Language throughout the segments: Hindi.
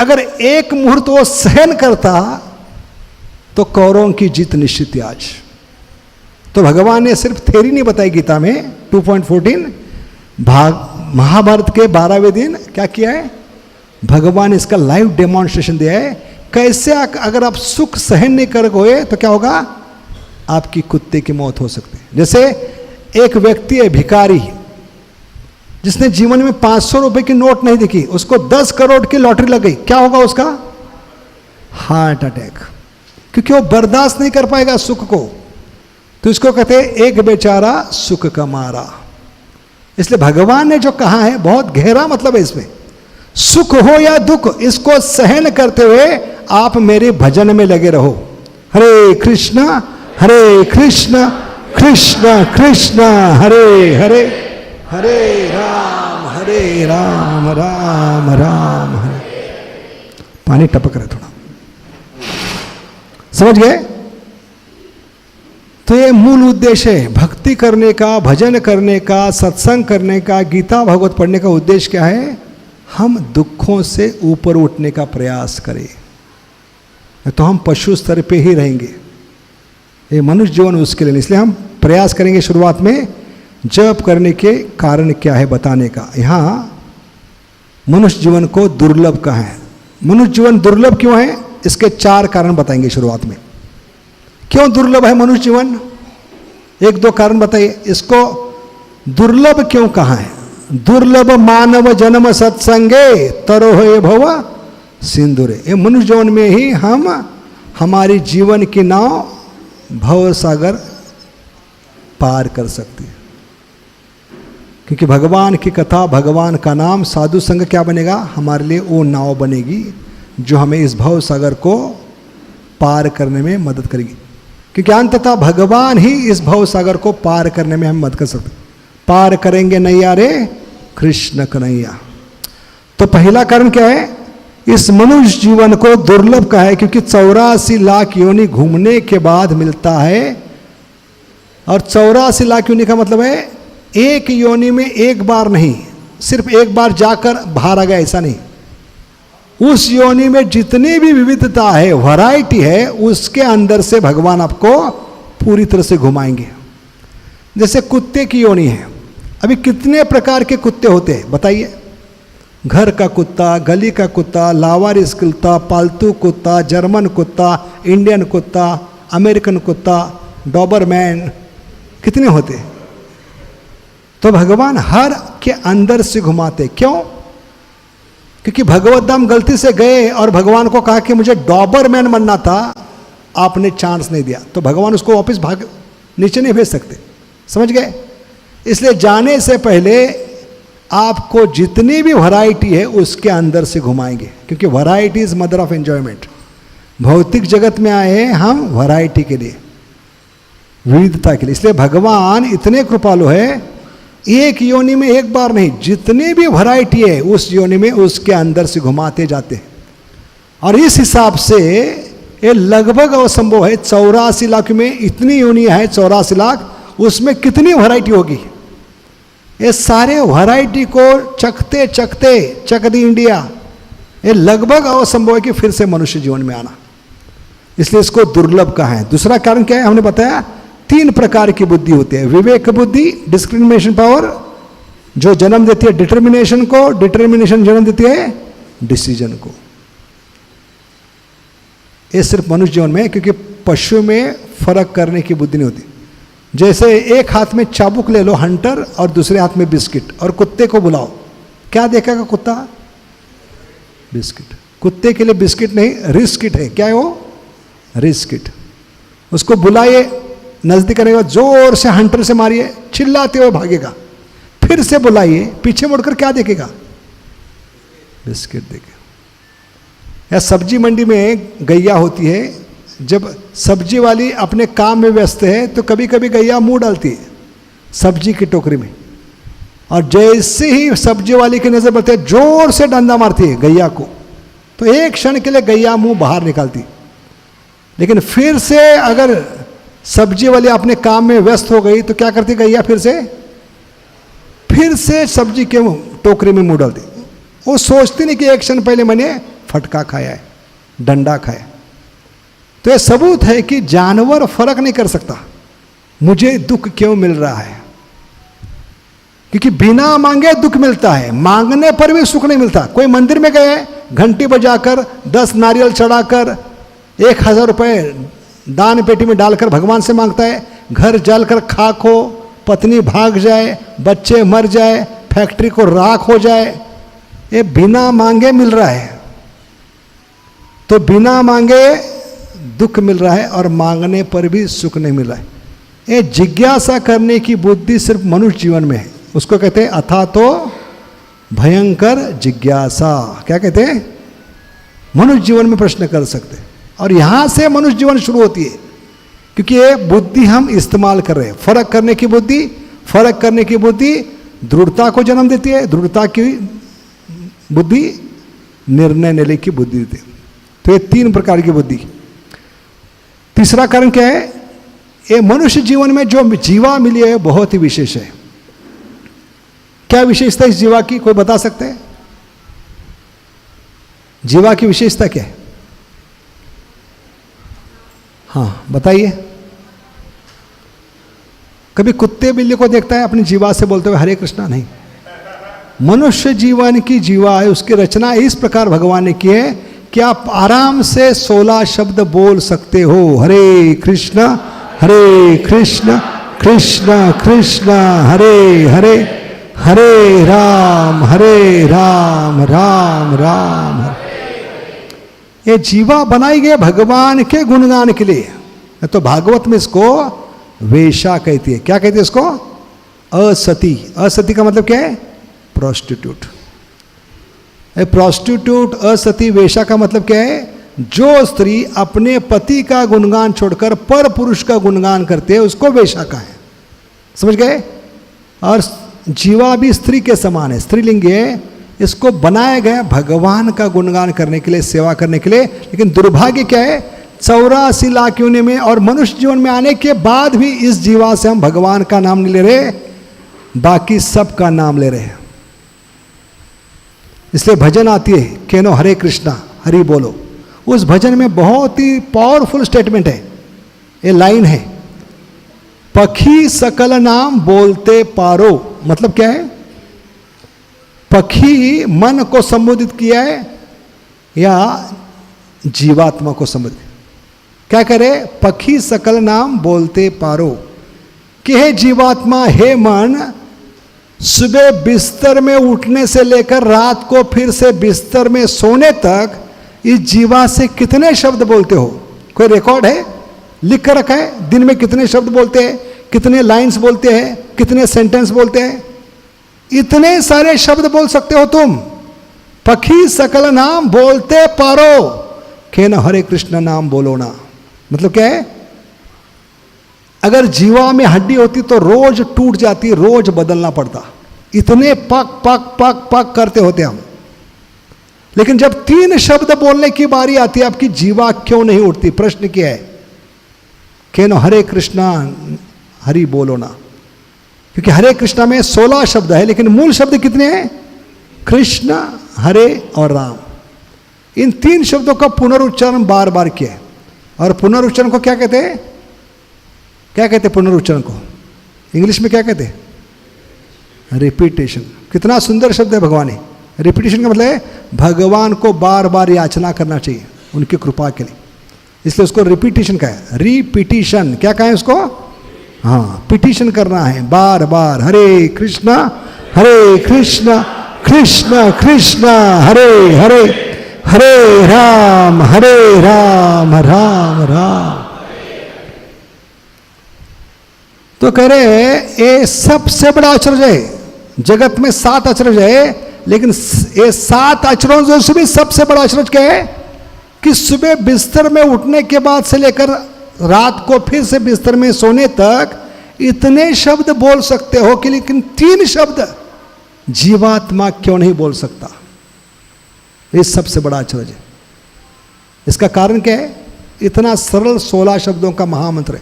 अगर एक मुहूर्त वो सहन करता तो कौरवों की जीत निश्चित थी आज। तो भगवान ने सिर्फ थ्योरी नहीं बताई गीता में 2.14, महाभारत के 12वें दिन क्या किया है, भगवान ने इसका लाइव डेमोन्स्ट्रेशन दिया है। कैसे अगर आप सुख सहन नहीं कर गए तो क्या होगा, आपकी कुत्ते की मौत हो सकती है। जैसे एक व्यक्ति है भिखारी, जिसने जीवन में 500 रुपए की नोट नहीं देखी, उसको 10 करोड़ की लॉटरी लग गई, क्या होगा उसका, हार्ट अटैक, क्योंकि वो बर्दाश्त नहीं कर पाएगा सुख को। तो इसको कहते हैं एक बेचारा सुख का मारा। इसलिए भगवान ने जो कहा है बहुत गहरा मतलब है इसमें, सुख हो या दुख इसको सहन करते हुए आप मेरे भजन में लगे रहो। हरे कृष्ण कृष्ण कृष्ण हरे हरे, हरे राम राम राम हरे। पानी टपक रहा है थोड़ा, समझ गए। तो ये मूल उद्देश्य है भक्ति करने का, भजन करने का, सत्संग करने का, गीता भागवत पढ़ने का उद्देश्य क्या है, हम दुखों से ऊपर उठने का प्रयास करें। तो हम पशु स्तर पे ही रहेंगे, ये मनुष्य जीवन उसके लिए। इसलिए हम प्रयास करेंगे शुरुआत में जप करने के कारण क्या है बताने का। यहाँ मनुष्य जीवन को दुर्लभ कहा है। मनुष्य जीवन दुर्लभ क्यों है, इसके 4 कारण बताएंगे शुरुआत में। क्यों दुर्लभ है मनुष्य जीवन, 1-2 कारण बताइए। इसको दुर्लभ क्यों कहा है, दुर्लभ मानव जन्म सत्संगे तरोहे भव सिंधुरे। ये मनुष्य जीवन में ही हम हमारी जीवन की नाव भव सागर पार कर सकती है। क्योंकि भगवान की कथा, भगवान का नाम, साधु संग क्या बनेगा, हमारे लिए वो नाव बनेगी जो हमें इस भव सागर को पार करने में मदद करेगी। क्योंकि अंततः भगवान ही इस भव सागर को पार करने में हम मदद कर सकते। पार करेंगे नैया रे कृष्ण कन्हैया। तो पहला कारण क्या है, इस मनुष्य जीवन को दुर्लभ का है क्योंकि 84 लाख योनि घूमने के बाद मिलता है। और 84 लाख योनि का मतलब है एक योनि में एक बार नहीं, सिर्फ एक बार जाकर बाहर आ गया ऐसा नहीं। उस योनि में जितनी भी विविधता है, वैरायटी है, उसके अंदर से भगवान आपको पूरी तरह से घुमाएंगे। जैसे कुत्ते की योनि है, अभी कितने प्रकार के कुत्ते होते हैं बताइए। घर का कुत्ता, गली का कुत्ता, लावारिस कुत्ता, पालतू कुत्ता, जर्मन कुत्ता, इंडियन कुत्ता, अमेरिकन कुत्ता, डॉबरमैन, कितने होते हैं। तो भगवान हर के अंदर से घुमाते। क्यों, क्योंकि भगवत धाम गलती से गए और भगवान को कहा कि मुझे डॉबरमैन बनना था, आपने चांस नहीं दिया, तो भगवान उसको वापस भाग नीचे नहीं भेज सकते, समझ गए। इसलिए जाने से पहले आपको जितनी भी वैरायटी है उसके अंदर से घुमाएंगे, क्योंकि variety is mother of enjoyment. भौतिक जगत में आए हैं हम वैरायटी के लिए, विविधता के लिए। इसलिए भगवान इतने कृपालु है, एक योनि में एक बार नहीं, जितनी भी वैरायटी है उस योनि में उसके अंदर से घुमाते जाते हैं। और इस हिसाब से ये लगभग असंभव है। 84 लाख में इतनी योनि है, 84 लाख, उसमें कितनी वैरायटी होगी। ये सारे वैरायटी को चखते चखते चक दी इंडिया, ये लगभग असंभव है कि फिर से मनुष्य जीवन में आना। इसलिए इसको दुर्लभ कहा है। दूसरा कारण क्या है, हमने बताया 3 प्रकार की बुद्धि होती है। विवेक बुद्धि, डिस्क्रिमिनेशन पावर, जो जन्म देती है डिटर्मिनेशन को, डिटर्मिनेशन जन्म देती है डिसीजन को। ये सिर्फ मनुष्य जीवन में है, क्योंकि पशु में फर्क करने की बुद्धि नहीं होती। जैसे एक हाथ में चाबुक ले लो हंटर और दूसरे हाथ में बिस्किट, और कुत्ते को बुलाओ, क्या देखेगा कुत्ता, बिस्किट। कुत्ते के लिए बिस्किट नहीं रिस्किट है। क्या है वो, रिस्किट। उसको बुलाइए, नजदीक करेगा, जोर से हंटर से मारिए, चिल्लाते हुए भागेगा। फिर से बुलाइए, पीछे मुड़कर क्या देखेगा, बिस्किट देखेगा। या सब्जी मंडी में गैया होती है, जब सब्जी वाली अपने काम में व्यस्त है तो कभी कभी गैया मुंह डालती है सब्जी की टोकरी में, और जैसे ही सब्जी वाली की नजर पड़ती है जोर से डंडा मारती है गैया को, तो एक क्षण के लिए गैया मुंह बाहर निकालती। लेकिन फिर से अगर सब्जी वाली अपने काम में व्यस्त हो गई तो क्या करती गैया, फिर से सब्जी के टोकरी में मुंह डालती। वो सोचती नहीं कि एक क्षण पहले मैंने फटका खाया है, डंडा खाया। तो यह सबूत है कि जानवर फर्क नहीं कर सकता मुझे दुख क्यों मिल रहा है, क्योंकि बिना मांगे दुख मिलता है, मांगने पर भी सुख नहीं मिलता। कोई मंदिर में गए, घंटी बजाकर 10 नारियल चढ़ाकर 1000 रुपए दान पेटी में डालकर भगवान से मांगता है, घर जलकर खाक हो, पत्नी भाग जाए, बच्चे मर जाए, फैक्ट्री को राख हो जाए, ये बिना मांगे मिल रहा है। तो बिना मांगे दुख मिल रहा है और मांगने पर भी सुख नहीं मिल रहा है। ये जिज्ञासा करने की बुद्धि सिर्फ मनुष्य जीवन में है, उसको कहते हैं अथा तो भयंकर जिज्ञासा। क्या कहते हैं? मनुष्य जीवन में प्रश्न कर सकते हैं, और यहां से मनुष्य जीवन शुरू होती है, क्योंकि ये बुद्धि हम इस्तेमाल कर रहे हैं। फर्क करने की बुद्धि, फर्क करने की बुद्धि दृढ़ता को जन्म देती है, दृढ़ता की बुद्धि निर्णय लेने की बुद्धि देती है। तो ये 3 प्रकार की बुद्धि। तीसरा कारण क्या है? ये मनुष्य जीवन में जो जीवा मिली है बहुत ही विशेष है। क्या विशेषता इस जीवा की, कोई बता सकते हैं? जीवा की विशेषता क्या है? हाँ बताइए। कभी कुत्ते बिल्ली को देखता है अपनी जीवा से बोलते हुए हरे कृष्णा? नहीं। मनुष्य जीवन की जीवा है, उसकी रचना इस प्रकार भगवान ने की है कि आप आराम से 16 शब्द बोल सकते हो। हरे कृष्ण कृष्ण कृष्ण हरे हरे, हरे राम राम राम हरे। ये जीवा बनाई गई भगवान के गुणगान के लिए। तो भागवत में इसको वेश्या कहती है। क्या कहती है इसको? असती। असती का मतलब क्या है? प्रोस्टिट्यूट। प्रोस्टिट्यूट, असती, वेश्या का मतलब क्या है? जो स्त्री अपने पति का गुणगान छोड़कर पर पुरुष का गुणगान करते हैं उसको वेश्या का है। समझ गए? और जीवा भी स्त्री के समान है, स्त्रीलिंग है। इसको बनाया गया भगवान का गुणगान करने के लिए, सेवा करने के लिए। लेकिन दुर्भाग्य क्या है? 84 लाख योनि में और मनुष्य जीवन में आने के बाद भी इस जीवा से हम भगवान का नाम नहीं ले रहे, बाकी सब का नाम ले रहे हैं। इसलिए भजन आती है, केनो हरे कृष्णा, हरि बोलो। उस भजन में बहुत ही पावरफुल स्टेटमेंट है। ये लाइन है, पखी सकल नाम बोलते पारो। मतलब क्या है? पखी मन को संबोधित किया है या जीवात्मा को संबोधित? क्या करे? पखी सकल नाम बोलते पारो कि हे जीवात्मा, हे मन, सुबह बिस्तर में उठने से लेकर रात को फिर से बिस्तर में सोने तक इस जीवा से कितने शब्द बोलते हो? कोई रिकॉर्ड है? लिख कर रखा है? दिन में कितने शब्द बोलते हैं, कितने लाइंस बोलते हैं, कितने सेंटेंस बोलते हैं? इतने सारे शब्द बोल सकते हो तुम। पखी सकल नाम बोलते पारो, केन हरे कृष्ण नाम बोलो ना। मतलब क्या है? अगर जीवा में हड्डी होती तो रोज टूट जाती, रोज बदलना पड़ता। इतने पक पक पक पक करते होते हम। लेकिन जब 3 शब्द बोलने की बारी आती है, आपकी जीवा क्यों नहीं उठती? प्रश्न क्या है? केनो हरे कृष्णा, हरि बोलो ना। क्योंकि हरे कृष्णा में 16 शब्द है, लेकिन मूल शब्द कितने हैं? कृष्ण, हरे और राम। इन 3 शब्दों का पुनरुच्चारण बार बार किया है। और पुनरुच्चारण को क्या कहते हैं? क्या कहते हैं पुनरुच्चारण को? इंग्लिश में क्या कहते हैं? रिपीटेशन। कितना सुंदर शब्द है भगवान ने। रिपीटेशन का मतलब है भगवान को बार बार याचना करना चाहिए उनकी कृपा के लिए, इसलिए उसको रिपीटेशन कहा है। रिपीटिशन क्या कहा है उसको? हाँ, पिटिशन करना है बार बार। हरे कृष्णा कृष्ण कृष्ण हरे हरे, हरे राम राम राम। तो कह रहे ये सबसे बड़ा आश्चर्य है। जगत में 7 आश्चर्य है, लेकिन ये 7 आश्चर्यों से भी सबसे बड़ा आश्चर्य क्या है कि सुबह बिस्तर में उठने के बाद से लेकर रात को फिर से बिस्तर में सोने तक इतने शब्द बोल सकते हो कि, लेकिन 3 शब्द जीवात्मा क्यों नहीं बोल सकता? ये सबसे बड़ा आश्चर्य है। इसका कारण क्या है? इतना सरल 16 शब्दों का महामंत्र है,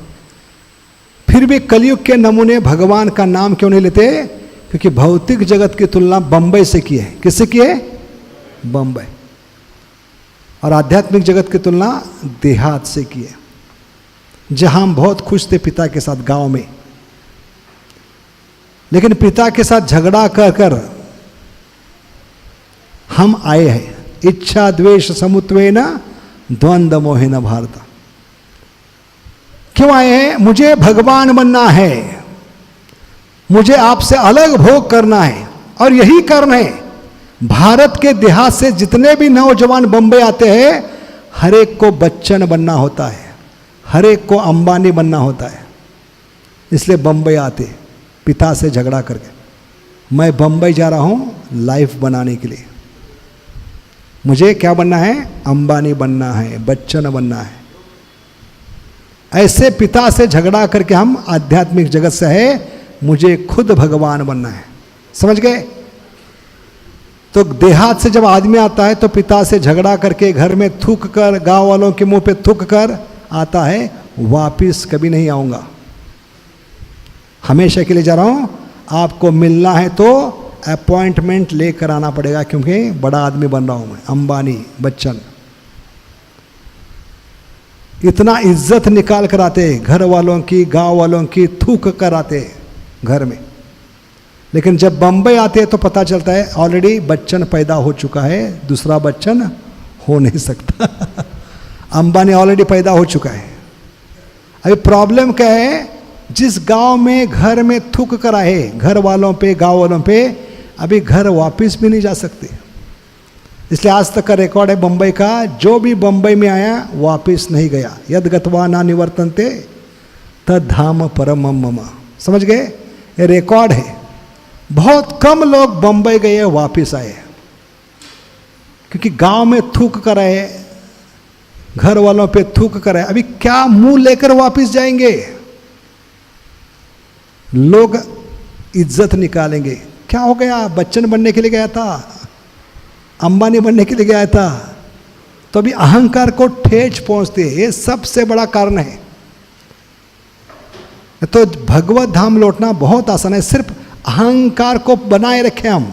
फिर भी कलयुग के नमूने भगवान का नाम क्यों नहीं लेते? क्योंकि भौतिक जगत की तुलना बंबई से की है। किससे की है? बंबई। और आध्यात्मिक जगत की तुलना देहात से की है, जहां हम बहुत खुश थे पिता के साथ गांव में, लेकिन पिता के साथ झगड़ा कर कर हम आए हैं। इच्छा द्वेष समुत्वेन द्वंद्व मोहेन भारत। क्यों आए हैं? मुझे भगवान बनना है, मुझे आपसे अलग भोग करना है, और यही कारण है भारत के देहात से जितने भी नौजवान बंबई आते हैं, हर एक को बच्चन बनना होता है, हर एक को अंबानी बनना होता है, इसलिए बंबई आते पिता से झगड़ा करके। मैं बंबई जा रहा हूं लाइफ बनाने के लिए, मुझे क्या बनना है? अंबानी बनना है, बच्चन बनना है। ऐसे पिता से झगड़ा करके हम आध्यात्मिक जगत से है, मुझे खुद भगवान बनना है। समझ गए? तो देहात से जब आदमी आता है तो पिता से झगड़ा करके घर में थूक कर, गांव वालों के मुंह पे थूक कर आता है, वापिस कभी नहीं आऊंगा, हमेशा के लिए जा रहा हूं। आपको मिलना है तो अपॉइंटमेंट लेकर आना पड़ेगा, क्योंकि बड़ा आदमी बन रहा हूं मैं, अंबानी, बच्चन। इतना इज्जत निकाल कर आते, घर वालों की, गांव वालों की थूक कर आते घर में। लेकिन जब बंबई आते हैं तो पता चलता है ऑलरेडी बच्चन पैदा हो चुका है, दूसरा बच्चन हो नहीं सकता। अंबानी ऑलरेडी पैदा हो चुका है। अभी प्रॉब्लम क्या है? जिस गांव में घर में थूक कर आए घर वालों पे, गांव वालों पे, अभी घर वापस भी नहीं जा सकते। इसलिए आज तक का रिकॉर्ड है बंबई का, जो भी बंबई में आया वापस नहीं गया। यद गत्वा ना निवर्तन्ते तद धाम परमम मम। समझ गए? ये रिकॉर्ड है। बहुत कम लोग बंबई गए वापस आए, क्योंकि गांव में थूक कर आए, घर वालों पे थूक कर आए। अभी क्या मुंह लेकर वापस जाएंगे? लोग इज्जत निकालेंगे। क्या हो गया? बच्चन बनने के लिए गया था, अंबानी बनने के लिए गया था। तो अभी अहंकार को ठेस पहुंचती है, ये सबसे बड़ा कारण है। तो भगवत धाम लौटना बहुत आसान है, सिर्फ अहंकार को बनाए रखें हम।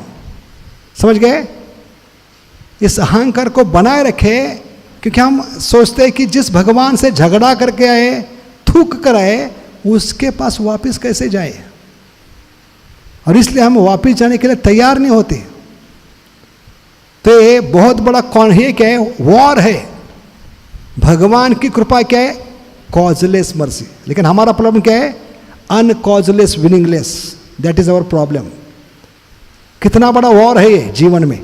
समझ गए? इस अहंकार को बनाए रखें, क्योंकि हम सोचते हैं कि जिस भगवान से झगड़ा करके आए, थूक कर आए, उसके पास वापस कैसे जाए, और इसलिए हम वापस जाने के लिए तैयार नहीं होते। तो ये बहुत बड़ा कौन है? क्या है? वॉर है। भगवान की कृपा क्या है? Causeless mercy. लेकिन हमारा प्रॉब्लम क्या है? अनकॉजलेस विनिंगलेस। That is our problem. कितना बड़ा वॉर है ये जीवन में।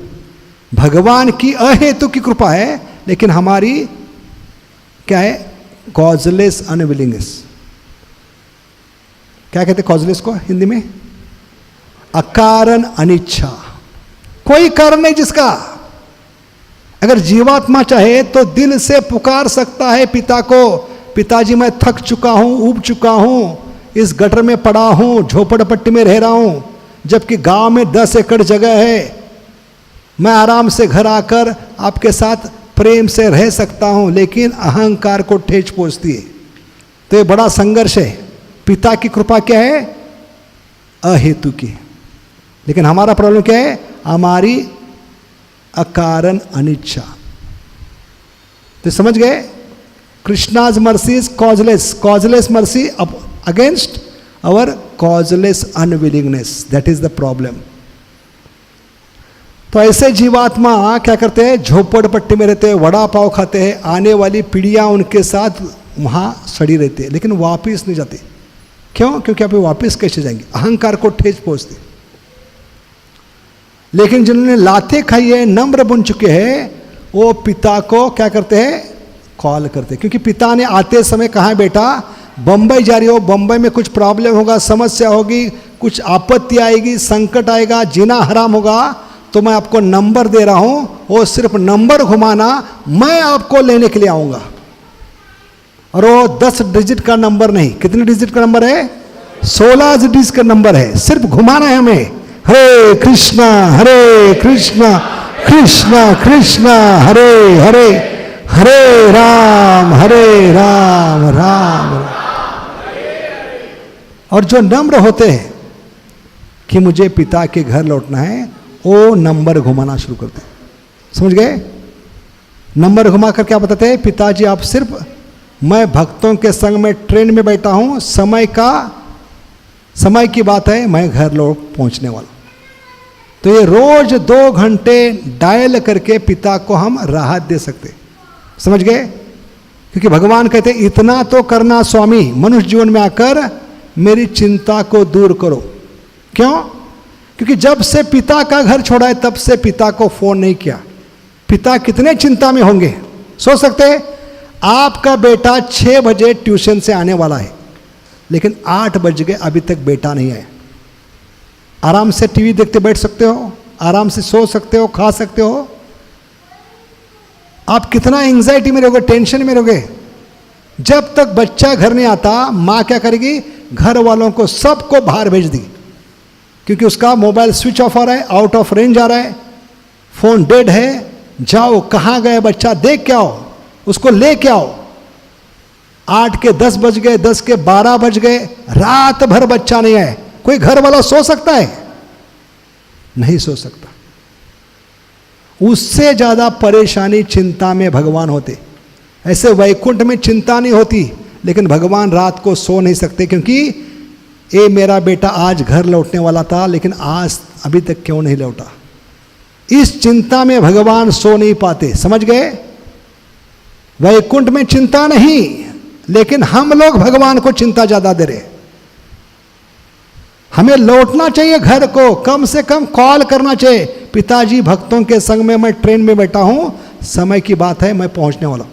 भगवान की अहेतु की कृपा है, लेकिन हमारी क्या है? Causeless unwillingness. क्या कहते कॉजलेस को हिंदी में? अकारण अनिच्छा। कोई कारण नहीं जिसका। अगर जीवात्मा चाहे तो दिल से पुकार सकता है पिता को, पिताजी मैं थक चुका हूं, ऊब चुका हूं, इस गटर में पड़ा हूं, झोपड़पट्टी में रह रहा हूं, जबकि गांव में 10 एकड़ जगह है, मैं आराम से घर आकर आपके साथ प्रेम से रह सकता हूं, लेकिन अहंकार को ठेस पहुंचती है। तो ये बड़ा संघर्ष है। पिता की कृपा क्या है? अहेतु की। लेकिन हमारा प्रॉब्लम क्या है? हमारी अकारण अनिच्छा। तो समझ गए? Krishna's mercy is causeless, causeless mercy against our causeless unwillingness. That is the problem. तो ऐसे जीवात्मा क्या करते हैं? झोपड़पट्टी में रहते हैं, वड़ा पाव खाते हैं, आने वाली पीढ़ियां उनके साथ वहां सड़ी रहती है, लेकिन वापिस नहीं जाते। क्यों? क्योंकि आप वापिस कैसे जाएंगे? अहंकार को ठेस पहुंचते। लेकिन जिन्होंने लाते खाई है, नम्र बन चुके हैं, वो पिता को क्या करते हैं? कॉल करते हैं। क्योंकि पिता ने आते समय कहा है, बेटा बंबई जा रही हो, बंबई में कुछ प्रॉब्लम होगा, समस्या होगी, कुछ आपत्ति आएगी, संकट आएगा, जीना हराम होगा, तो मैं आपको नंबर दे रहा हूं, वो सिर्फ नंबर घुमाना, मैं आपको लेने के लिए आऊंगा। और वो 10 डिजिट का नंबर नहीं, कितने डिजिट का नंबर है? 16 डिजिट का नंबर है, सिर्फ घुमाना है हमें। हरे कृष्णा कृष्णा कृष्णा हरे हरे, हरे राम राम राम। और जो नम्र होते हैं कि मुझे पिता के घर लौटना है, वो नंबर घुमाना शुरू करते हैं। समझ गए? नंबर घुमा कर क्या बताते हैं, पिताजी आप सिर्फ, मैं भक्तों के संग में ट्रेन में बैठा हूं, समय की बात है, मैं घर लौट पहुंचने वाला। तो ये रोज 2 घंटे डायल करके पिता को हम राहत दे सकते, समझ गए? क्योंकि भगवान कहते हैं इतना तो करना स्वामी, मनुष्य जीवन में आकर मेरी चिंता को दूर करो। क्यों? क्योंकि जब से पिता का घर छोड़ा है तब से पिता को फोन नहीं किया। पिता कितने चिंता में होंगे, सोच सकते हैं? आपका बेटा 6 बजे ट्यूशन से आने वाला है, लेकिन 8 बज गए अभी तक बेटा नहीं आया। आराम से टीवी देखते बैठ सकते हो, आराम से सो सकते हो, खा सकते हो। आप कितना एंजाइटी में रहोगे, टेंशन में रहोगे। जब तक बच्चा घर नहीं आता, माँ क्या करेगी, घर वालों को सबको बाहर भेज दी, क्योंकि उसका मोबाइल स्विच ऑफ आ रहा है, आउट ऑफ रेंज आ रहा है, फोन डेड है। जाओ, कहाँ गए बच्चा, देख के आओ, उसको ले के आओ। 8 के 10 बज गए, 10 के 12 बज गए, रात भर बच्चा नहीं है। कोई घर वाला सो सकता है? नहीं सो सकता। उससे ज्यादा परेशानी चिंता में भगवान होते। ऐसे वैकुंठ में चिंता नहीं होती, लेकिन भगवान रात को सो नहीं सकते, क्योंकि ये मेरा बेटा आज घर लौटने वाला था, लेकिन आज अभी तक क्यों नहीं लौटा। इस चिंता में भगवान सो नहीं पाते, समझ गए? वैकुंठ में चिंता नहीं, लेकिन हम लोग भगवान को चिंता ज्यादा दे रहे। हमें लौटना चाहिए घर को, कम से कम कॉल करना चाहिए, पिताजी भक्तों के संग में मैं ट्रेन में बैठा हूं, समय की बात है, मैं पहुंचने वाला हूं।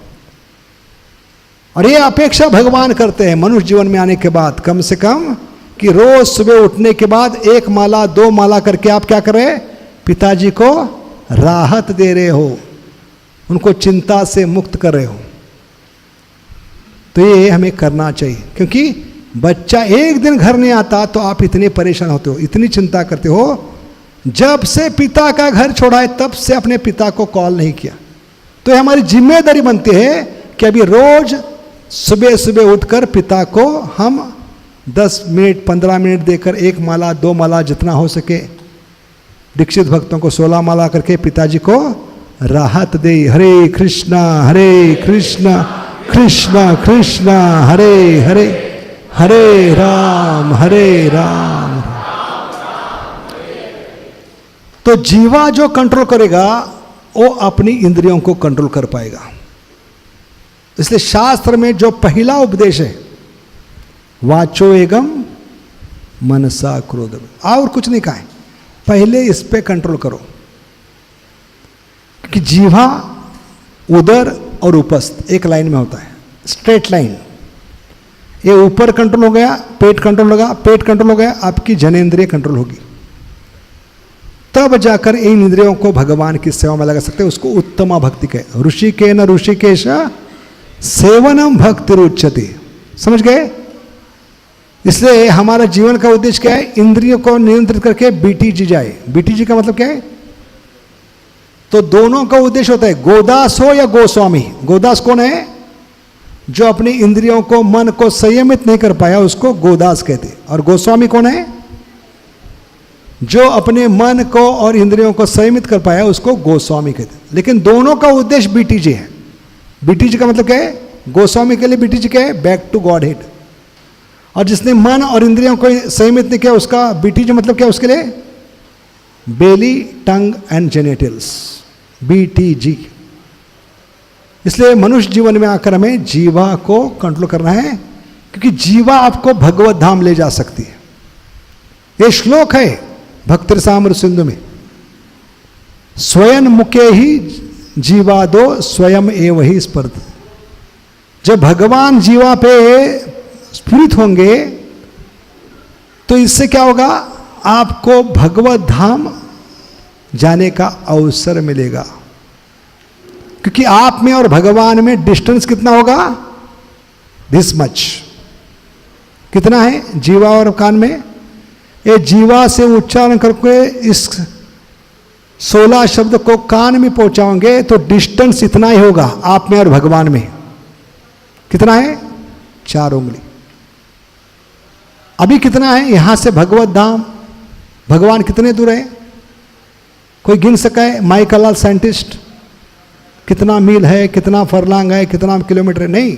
और ये अपेक्षा भगवान करते हैं मनुष्य जीवन में आने के बाद, कम से कम कि रोज सुबह उठने के बाद 1 माला 2 माला करके आप क्या कर रहे हैं, पिताजी को राहत दे रहे हो, उनको चिंता से मुक्त कर रहे हो। तो ये हमें करना चाहिए, क्योंकि बच्चा एक दिन घर नहीं आता तो आप इतने परेशान होते हो, इतनी चिंता करते हो। जब से पिता का घर छोड़ा है तब से अपने पिता को कॉल नहीं किया। तो ये हमारी जिम्मेदारी बनती है कि अभी रोज सुबह सुबह उठकर पिता को हम 10 मिनट 15 मिनट देकर 1 माला 2 माला जितना हो सके, दीक्षित भक्तों को 16 माला करके पिताजी को राहत दे। हरे कृष्णा कृष्ण कृष्ण हरे हरे, हरे राम तो जीवा जो कंट्रोल करेगा वो अपनी इंद्रियों को कंट्रोल कर पाएगा। इसलिए शास्त्र में जो पहला उपदेश है, वाचो एगम मनसा क्रोध, और कुछ नहीं कहा है, पहले इस पे कंट्रोल करो। कि जीवा, उदर और उपस्थ एक लाइन में होता है, स्ट्रेट लाइन। ये ऊपर कंट्रोल हो गया, पेट कंट्रोल होगा, पेट कंट्रोल हो गया, आपकी जनेंद्रिय कंट्रोल होगी, तब जाकर इन इंद्रियों को भगवान की सेवा में लगा सकते हैं। उसको उत्तमा भक्ति कहे। ऋषिके न ऋषिकेश सेवनम भक्ति रुच्यते, समझ गए? इसलिए हमारा जीवन का उद्देश्य क्या है, इंद्रियों को नियंत्रित करके बीटीजी जाए। बीटीजी का मतलब क्या है? तो दोनों का उद्देश्य होता है, गोदास हो या गोस्वामी। गोदास कौन है? जो अपनी इंद्रियों को, मन को संयमित नहीं कर पाया, उसको गोदास कहते। और गोस्वामी कौन है? जो अपने मन को और इंद्रियों को संयमित कर पाया, उसको गोस्वामी कहते। लेकिन दोनों का उद्देश्य बीटीजी है। बीटीजी का मतलब क्या है? गोस्वामी के लिए बीटीजी क्या है? Back to Godhead. और जिसने मन और इंद्रियों को संयमित नहीं किया, उसका बीटीजी मतलब क्या है उसके लिए? बेली, टंग एंड जेनेटल्स, बीटीजी। इसलिए मनुष्य जीवन में आकर हमें जीवा को कंट्रोल करना है, क्योंकि जीवा आपको भगवत धाम ले जा सकती है। ये श्लोक है भक्ति रसामृत सिंधु में, स्वयं मुखे ही जीवादो स्वयं एव ही स्पर्ध। जब भगवान जीवा पे स्फुरित होंगे तो इससे क्या होगा? आपको भगवत धाम जाने का अवसर मिलेगा, क्योंकि आप में और भगवान में डिस्टेंस कितना होगा? This much. कितना है जीवा और कान में? ये जीवा से उच्चारण करके इस 16 शब्द को कान में पहुंचाओगे तो डिस्टेंस इतना ही होगा आप में और भगवान में। कितना है? 4 उंगली। अभी कितना है यहां से भगवत धाम? भगवान कितने दूर है? कोई गिन सका है? माइकल लाल साइंटिस्ट कितना मील है, कितना फरलांग है, कितना किलोमीटर है, नहीं।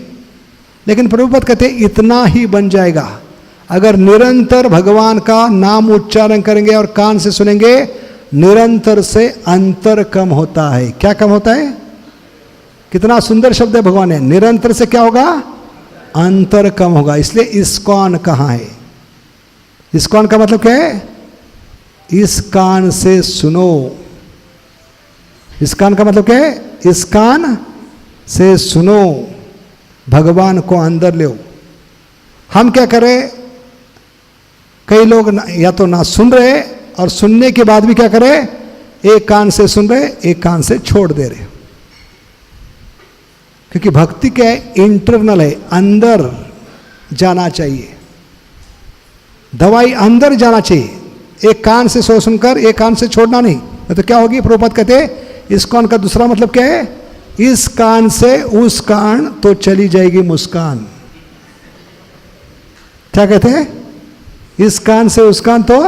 लेकिन प्रभुपद कहते इतना ही बन जाएगा अगर निरंतर भगवान का नाम उच्चारण करेंगे और कान से सुनेंगे। निरंतर से अंतर कम होता है। क्या कम होता है? कितना सुंदर शब्द है भगवान ने, निरंतर से क्या होगा? अंतर कम होगा। इसलिए इस्कॉन कहाँ है? इस्कॉन का मतलब क्या है? इस कान से सुनो। इस कान का मतलब क्या है? इस कान से सुनो, भगवान को अंदर ले। हम क्या करें? कई लोग या तो ना सुन रहे और सुनने के बाद भी क्या करें? एक कान से सुन रहे, एक कान से छोड़ दे रहे। क्योंकि भक्ति क्या है? इंटरनल है, अंदर जाना चाहिए। दवाई अंदर जाना चाहिए। एक कान से सुनकर एक कान से छोड़ना नहीं, तो क्या होगी? प्रभुपाद कहते इस कान का दूसरा मतलब क्या है? इस कान से उस कान तो चली जाएगी मुस्कान। क्या कहते हैं? इस कान से उस कान तो,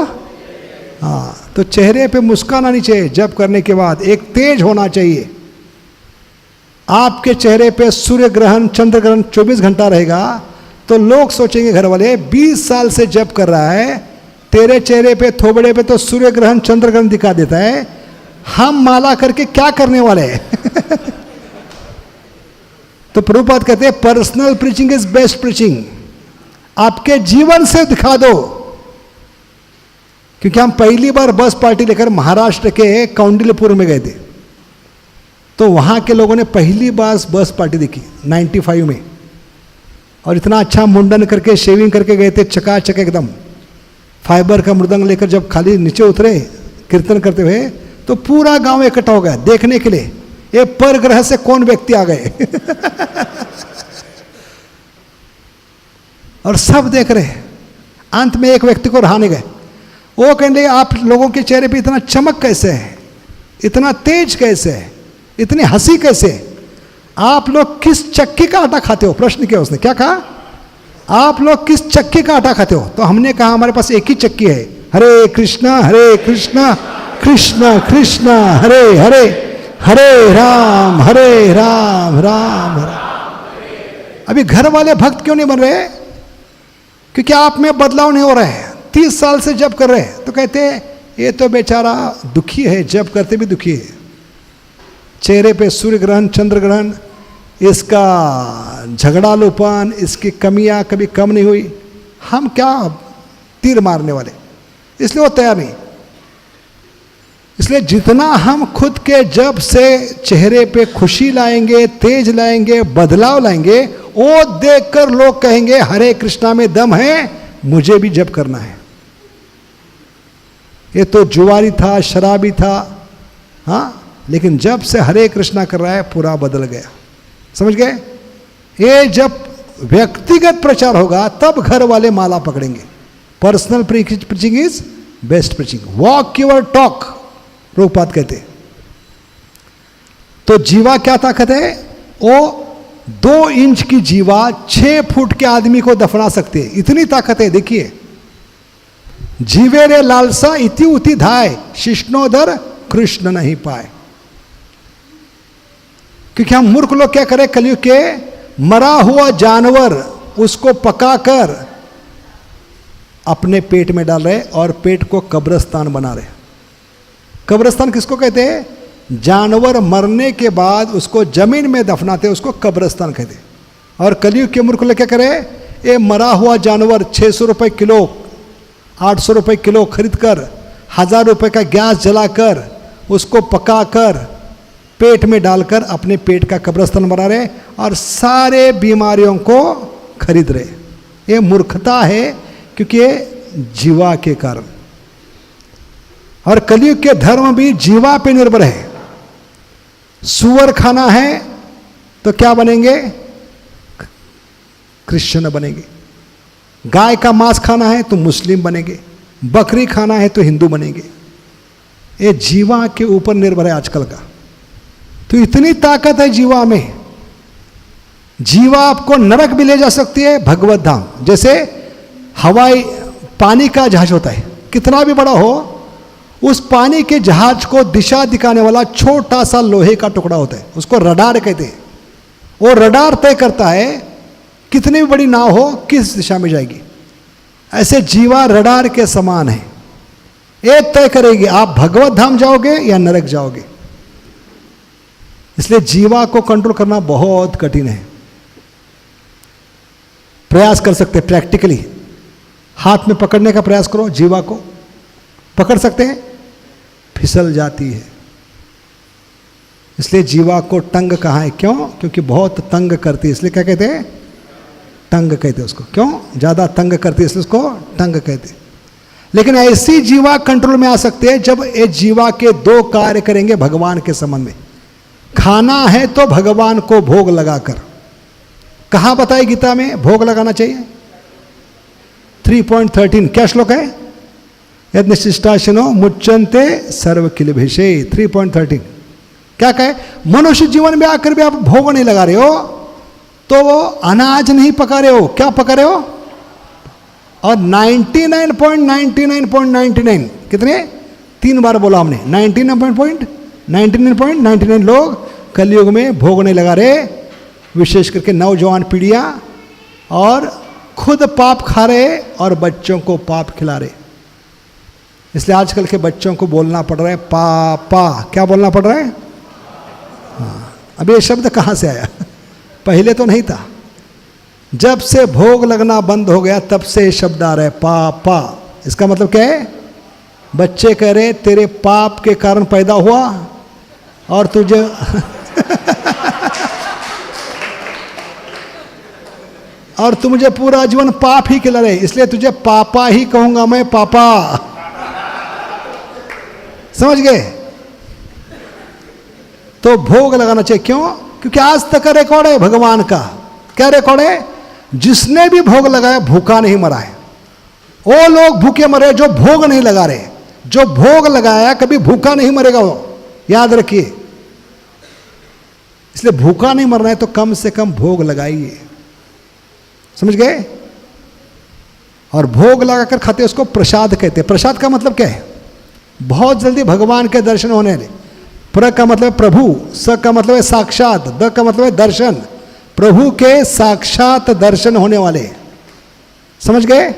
हाँ, तो चेहरे पे मुस्कान आनी चाहिए जप करने के बाद। एक तेज होना चाहिए। आपके चेहरे पे सूर्य ग्रहण चंद्र ग्रहण 24 घंटा रहेगा तो लोग सोचेंगे, घर वाले 20 साल से जप कर रहा है, तेरे चेहरे पे थोबड़े पे तो सूर्य ग्रहण चंद्र ग्रहण दिखा देता है, हम माला करके क्या करने वाले हैं? तो प्रभुपाद कहते हैं personal preaching is best preaching. आपके जीवन से दिखा दो। क्योंकि हम पहली बार बस पार्टी लेकर महाराष्ट्र के कौंडिल्यपुर में गए थे, तो वहां के लोगों ने पहली बार बस पार्टी देखी 95 में, और इतना अच्छा मुंडन करके शेविंग करके गए थे, चकाचक एकदम। फाइबर का मृदंग लेकर जब खाली नीचे उतरे कीर्तन करते हुए, तो पूरा गांव इकट्ठा हो गया देखने के लिए, ये पर ग्रह से कौन व्यक्ति आ गए। और सब देख रहे। अंत में एक व्यक्ति को रहाने गए। वो कहने लगे, आप लोगों के चेहरे पे इतना चमक कैसे है, इतना तेज कैसे है, इतनी हंसी कैसे? आप लोग किस चक्की का आटा खाते हो? प्रश्न किया उसने। क्या कहा? आप लोग किस चक्की का आटा खाते हो? तो हमने कहा हमारे पास एक ही चक्की है, हरे कृष्णा कृष्णा कृष्ण हरे हरे, हरे राम राम राम। अभी घर वाले भक्त क्यों नहीं बन रहे? क्योंकि आप में बदलाव नहीं हो रहा है। 30 साल से जप कर रहे हैं, तो कहते हैं ये तो बेचारा दुखी है, जप करते भी दुखी है। चेहरे पे सूर्य ग्रहण चंद्र ग्रहण, इसका झगड़ालूपन, इसकी कमियां कभी कम नहीं हुई, हम क्या तीर मारने वाले? इसलिए वो तैयार नहीं। इसलिए जितना हम खुद के जप से चेहरे पे खुशी लाएंगे, तेज लाएंगे, बदलाव लाएंगे, वो देखकर लोग कहेंगे हरे कृष्णा में दम है, मुझे भी जप करना है। ये तो जुआरी था, शराबी था, हाँ, लेकिन जब से हरे कृष्णा कर रहा है पूरा बदल गया। समझ गए? ये जब व्यक्तिगत प्रचार होगा तब घर वाले माला पकड़ेंगे। Personal preaching is best preaching. Walk your talk, Prabhupada कहते। तो जीवा क्या ताकत है? वो 2 इंच की जीवा 6 फुट के आदमी को दफना सकते हैं, इतनी ताकत है। देखिए, जीवे रे लालसा इति उति धाय, शिष्णोदर कृष्ण नहीं पाए। क्योंकि हम मूर्ख लोग क्या करें? कलयुग के मरा हुआ जानवर उसको पकाकर अपने पेट में डाल रहे और पेट को कब्रिस्तान बना रहे। कब्रिस्तान किसको कहते हैं? जानवर मरने के बाद उसको जमीन में दफनाते, उसको कब्रिस्तान कहते। और कलयुग के मूर्ख लोग क्या करें? ये मरा हुआ जानवर 600 रुपये किलो, 800 रुपये किलो खरीद कर, 1000 रुपये का गैस जलाकर, उसको पकाकर पेट में डालकर अपने पेट का कब्रिस्तान बना रहे और सारे बीमारियों को खरीद रहे। ये मूर्खता है, क्योंकि ये जीवा के कारण। और कलयुग के धर्म भी जीवा पे निर्भर है। सुअर खाना है तो क्या बनेंगे? क्रिश्चियन बनेंगे। गाय का मांस खाना है तो मुस्लिम बनेंगे। बकरी खाना है तो हिंदू बनेंगे। ये जीवा के ऊपर निर्भर है आजकल का। तो इतनी ताकत है जीवा में। जीवा आपको नरक भी ले जा सकती है, भगवत धाम। जैसे हवाई पानी का जहाज होता है, कितना भी बड़ा हो, उस पानी के जहाज को दिशा दिखाने वाला छोटा सा लोहे का टुकड़ा होता है, उसको रडार कहते हैं। वो रडार तय करता है कितनी भी बड़ी नाव हो किस दिशा में जाएगी। ऐसे जीवा रडार के समान है, एक तय करेगी आप भगवत धाम जाओगे या नरक जाओगे। इसलिए जीवा को कंट्रोल करना बहुत कठिन है। प्रयास कर सकते हैं प्रैक्टिकली, हाथ में पकड़ने का प्रयास करो, जीवा को पकड़ सकते हैं, फिसल जाती है। इसलिए जीवा को टंग कहा है, क्यों? क्योंकि बहुत तंग करती है, इसलिए क्या कहते हैं? टंग कहते हैं उसको। क्यों? ज़्यादा तंग करती है, इसलिए उसको टंग कहते हैं। लेकिन ऐसी जीवा कंट्रोल में आ सकते हैं जब ये जीवा के दो कार्य करेंगे भगवान के संबंध में। खाना है तो भगवान को भोग लगाकर, कहाँ बताए गीता में भोग लगाना चाहिए? 3.13 क्या श्लोक है? यद निशिष्टाशिनो मुच्यन्ते सर्व किलभिषे। 3.13 क्या कहे? मनुष्य जीवन में आकर भी आप भोग नहीं लगा रहे हो तो वो अनाज नहीं पका रहे हो, क्या पका रहे हो? और 99.99.99 कितने? 3 बार बोला हमने, 99.99 लोग कलयुग में भोग नहीं लगा रहे, विशेष करके नौजवान पीढ़ियां, और खुद पाप खा रहे और बच्चों को पाप खिला रहे। इसलिए आजकल के बच्चों को बोलना पड़ रहा है पापा। क्या बोलना पड़ रहा है? हाँ, अब ये शब्द कहाँ से आया? पहले तो नहीं था। जब से भोग लगना बंद हो गया तब से ये शब्द आ रहा है पापा। इसका मतलब क्या है? बच्चे कह रहे तेरे पाप के कारण पैदा हुआ और तुझे और तू मुझे पूरा जीवन पाप ही खिला रहे, इसलिए तुझे पापा ही कहूंगा मैं, पापा। समझ गए? तो भोग लगाना चाहिए। क्यों? क्योंकि आज तक रिकॉर्ड है भगवान का। क्या रिकॉर्ड है? जिसने भी भोग लगाया भूखा नहीं मरा है। वो लोग भूखे मरे जो भोग नहीं लगा रहे। जो भोग लगाया कभी भूखा नहीं मरेगा, वो याद रखिए। इसलिए भूखा नहीं मरना है तो कम से कम भोग लगाइए। समझ गए? और भोग लगाकर खाते उसको प्रसाद कहते हैं। प्रसाद का मतलब क्या है? बहुत जल्दी भगवान के दर्शन होने वाले। प्र का मतलब है प्रभु, स का मतलब है साक्षात, द का मतलब है दर्शन। प्रभु के साक्षात दर्शन होने वाले। समझ गए?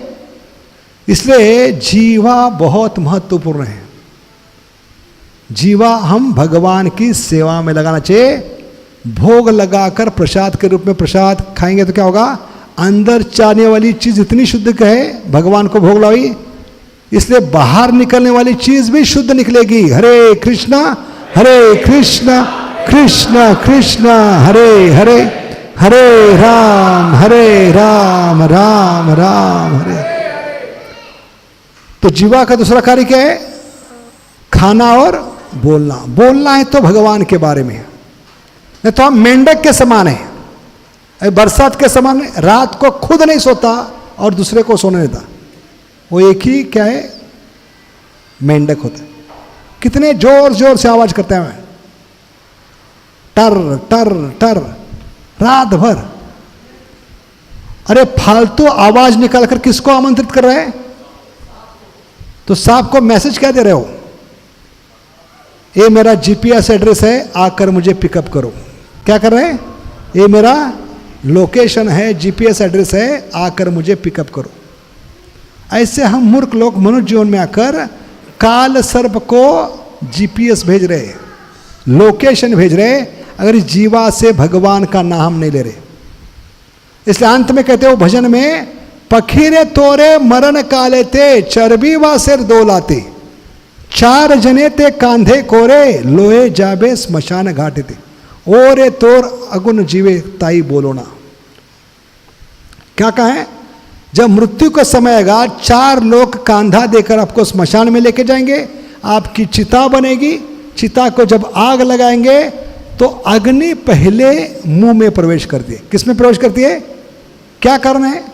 इसलिए जीवा बहुत महत्वपूर्ण है। जीवा हम भगवान की सेवा में लगाना चाहिए। भोग लगाकर प्रसाद के रूप में प्रसाद खाएंगे तो क्या होगा? अंदर जाने वाली चीज इतनी शुद्ध है, भगवान को भोग लगाई, इसलिए बाहर निकलने वाली चीज भी शुद्ध निकलेगी। हरे कृष्णा कृष्ण कृष्ण हरे हरे, हरे राम राम राम हरे। तो जीवा का दूसरा कार्य क्या है? खाना और बोलना। बोलना है तो भगवान के बारे में, नहीं तो हम मेंढक के समान है। बरसात के समान रात को खुद नहीं सोता और दूसरे को सोने देता। वो एक ही क्या है? मेंढक होता है। कितने जोर जोर से आवाज करते हैं, टर टर टर रात भर। अरे फालतू आवाज निकालकर किसको आमंत्रित कर रहे हैं? तो सांप को मैसेज क्या दे रहे हो? ये मेरा जीपीएस एड्रेस है, आकर मुझे पिकअप करो। क्या कर रहे हैं? ये मेरा लोकेशन है, जीपीएस एड्रेस है, आकर मुझे पिकअप करो। ऐसे हम मूर्ख लोग मनुष्य जीवन में आकर काल सर्प को जीपीएस भेज रहे, लोकेशन भेज रहे, अगर इस जीवा से भगवान का नाम नहीं ले रहे। इसलिए अंत में कहते हो भजन में, पखीरे तोरे मरण काले ते चर्बी व सिर दो लाते, 4 जने ते कांधे कोरे लोहे जाबे स्मशान घाटे थे, ओरे तोर अगुन जीवे ताई बोलो ना। क्या कहा है? जब मृत्यु का समय आएगा 4 लोग कांधा देकर आपको स्मशान में लेके जाएंगे, आपकी चिता बनेगी। चिता को जब आग लगाएंगे तो अग्नि पहले मुंह में प्रवेश करती है। किस में प्रवेश करती है? क्या कारण है?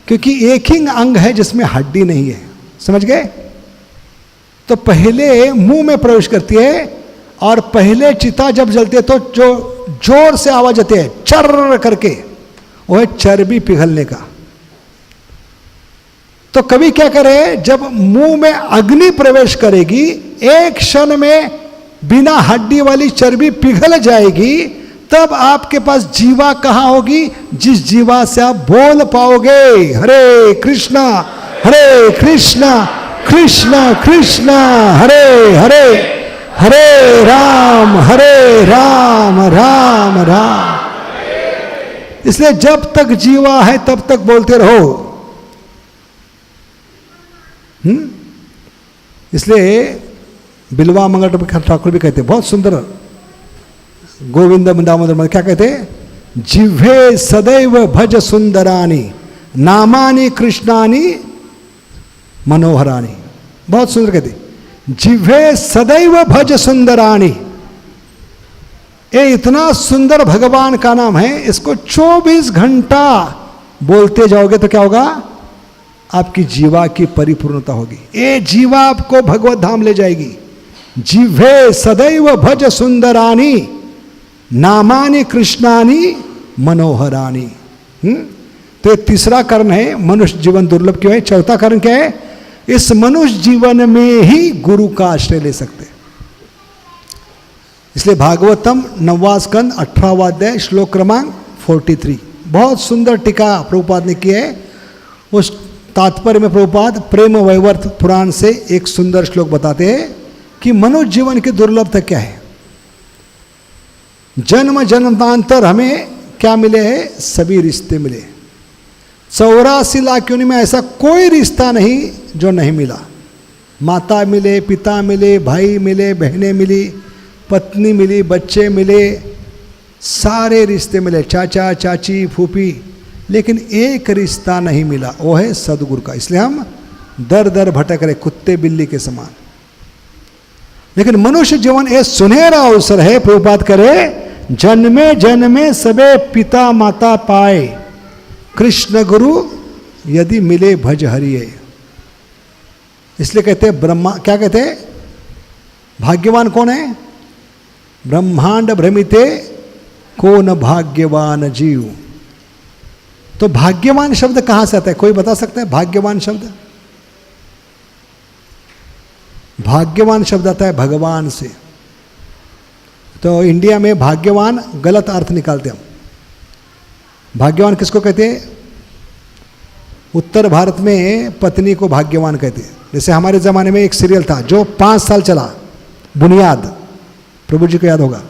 क्योंकि एक ही अंग है जिसमें हड्डी नहीं है। समझ गए? तो पहले मुंह में प्रवेश करती है और पहले चिता जब जलती है तो जो जोर से आवाज आती है चर्र करके, वो है चर्बी पिघलने का। तो कवि क्या करे, जब मुंह में अग्नि प्रवेश करेगी, एक क्षण में बिना हड्डी वाली चर्बी पिघल जाएगी, तब आपके पास जीवा कहां होगी, जिस जीवा से आप बोल पाओगे हरे कृष्णा कृष्ण कृष्ण हरे हरे, हरे राम राम राम। इसलिए जब तक जीवा है तब तक बोलते रहो। इसलिए बिल्वा मंगल ठाकुर भी कहते, बहुत सुंदर, गोविंद दामोदर क्या कहते, जिह्वे सदैव भज सुंदरानी नामानि कृष्णानि मनोहरानी। बहुत सुंदर कहते, जिह्वे सदैव भज सुंदरानी। ये इतना सुंदर भगवान का नाम है, इसको 24 घंटा बोलते जाओगे तो क्या होगा, आपकी जीवा की परिपूर्णता होगी। ये जीवा आपको भगवत धाम ले जाएगी। जिह्वे सदैव भज सुंदरानी नामानि कृष्णानि मनोहरानी। तो ये तीसरा कारण है, मनुष्य जीवन दुर्लभ क्यों है। चौथा कारण क्या है, इस मनुष्य जीवन में ही गुरु का आश्रय ले सकते। इसलिए भागवतम 9वां स्कंद 18वां अध्याय श्लोक क्रमांक 43 बहुत सुंदर टीका प्रभुपाद ने की है। उस तात्पर्य में प्रभुपाद प्रेम वैवर्त पुराण से एक सुंदर श्लोक बताते हैं कि मनुष्य जीवन की दुर्लभता क्या है। जन्म जन्मांतर हमें क्या मिले हैं, सभी रिश्ते मिले। 84 लाख योनि में ऐसा कोई रिश्ता नहीं जो नहीं मिला। माता मिले, पिता मिले, भाई मिले, बहनें मिली, पत्नी मिली, बच्चे मिले, सारे रिश्ते मिले, चाचा चाची फूफी, लेकिन एक रिश्ता नहीं मिला, वो है सदगुरु का। इसलिए हम दर दर भटक रहे कुत्ते बिल्ली के समान। लेकिन मनुष्य जीवन एक सुनहरा अवसर है, प्रभुपाद करे, जन्मे जन्मे सबे पिता माता पाए, कृष्ण गुरु यदि मिले भज हरिये। इसलिए कहते हैं ब्रह्मा, क्या कहते हैं, भाग्यवान कौन है, ब्रह्मांड भ्रमिते कौन भाग्यवान जीव। तो भाग्यवान शब्द कहां से आता है, कोई बता सकता है भाग्यवान शब्द। भाग्यवान शब्द आता है भगवान से। तो इंडिया में भाग्यवान गलत अर्थ निकालते हम। भाग्यवान किसको कहते हैं, उत्तर भारत में पत्नी को भाग्यवान कहते हैं। जैसे हमारे ज़माने में एक सीरियल था जो 5 साल चला, बुनियाद, प्रभु जी को याद होगा।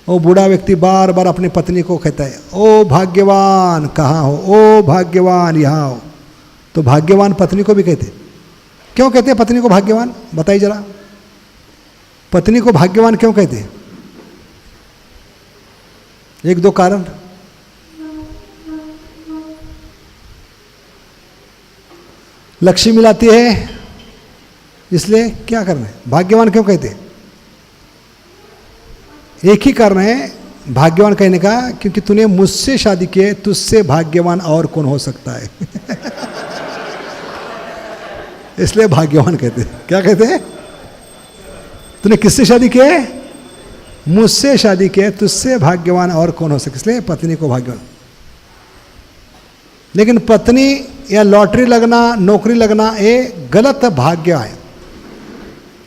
वो बूढ़ा व्यक्ति बार बार अपनी पत्नी को कहता है, ओ भाग्यवान कहाँ हो, ओ भाग्यवान यहाँ हो। तो भाग्यवान पत्नी को भी कहते। क्यों कहते हैं पत्नी को भाग्यवान, बताइए जरा, पत्नी को भाग्यवान क्यों कहते हैं। 1-2 कारण। लक्ष्मी मिलाती है, इसलिए क्या करना है, भाग्यवान क्यों कहते हैं। एक ही कारण है भाग्यवान कहने का, क्योंकि तूने मुझसे शादी की है, तुझसे भाग्यवान और कौन हो सकता है। इसलिए भाग्यवान कहते हैं। क्या कहते हैं, तूने किससे शादी की है, मुझसे शादी की है, तुझसे भाग्यवान और कौन हो सकता है, इसलिए पत्नी को भाग्यवान। लेकिन पत्नी या लॉटरी लगना, नौकरी लगना, ये गलत भाग्य है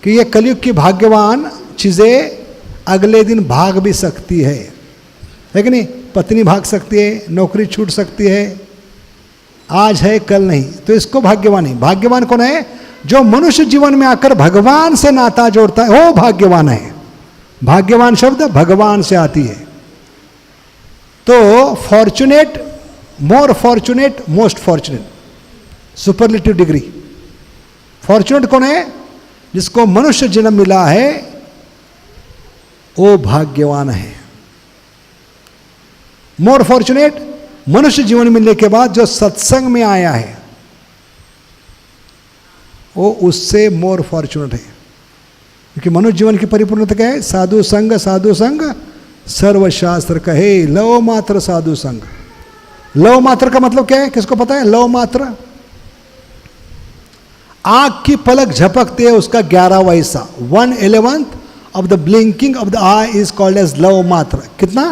कि ये कलयुग की भाग्यवान चीज़ें अगले दिन भाग भी सकती है कि नहीं। पत्नी भाग सकती है, नौकरी छूट सकती है, आज है कल नहीं, तो इसको भाग्यवान नहीं। भाग्यवान कौन है, जो मनुष्य जीवन में आकर भगवान से नाता जोड़ता है, वो भाग्यवान है। भाग्यवान शब्द भगवान से आती है। तो fortunate, more fortunate, most fortunate, superlative degree. Fortunate कौन है, जिसको मनुष्य जन्म मिला है, वो भाग्यवान है। मोर फॉर्चुनेट, मनुष्य जीवन मिलने के बाद जो सत्संग में आया है, वो उससे मोर फॉर्चुनेट है। क्योंकि मनुष्य जीवन की परिपूर्णता क्या है, साधु संग सर्वशास्त्र कहे, लव मात्र साधु संग। लव मात्र का मतलब क्या है, किसको पता है, लव मात्र आंख की पलक झपकते है उसका 11वां हिस्सा, 1/11 of the blinking of the eye is called as love मात्र। कितना,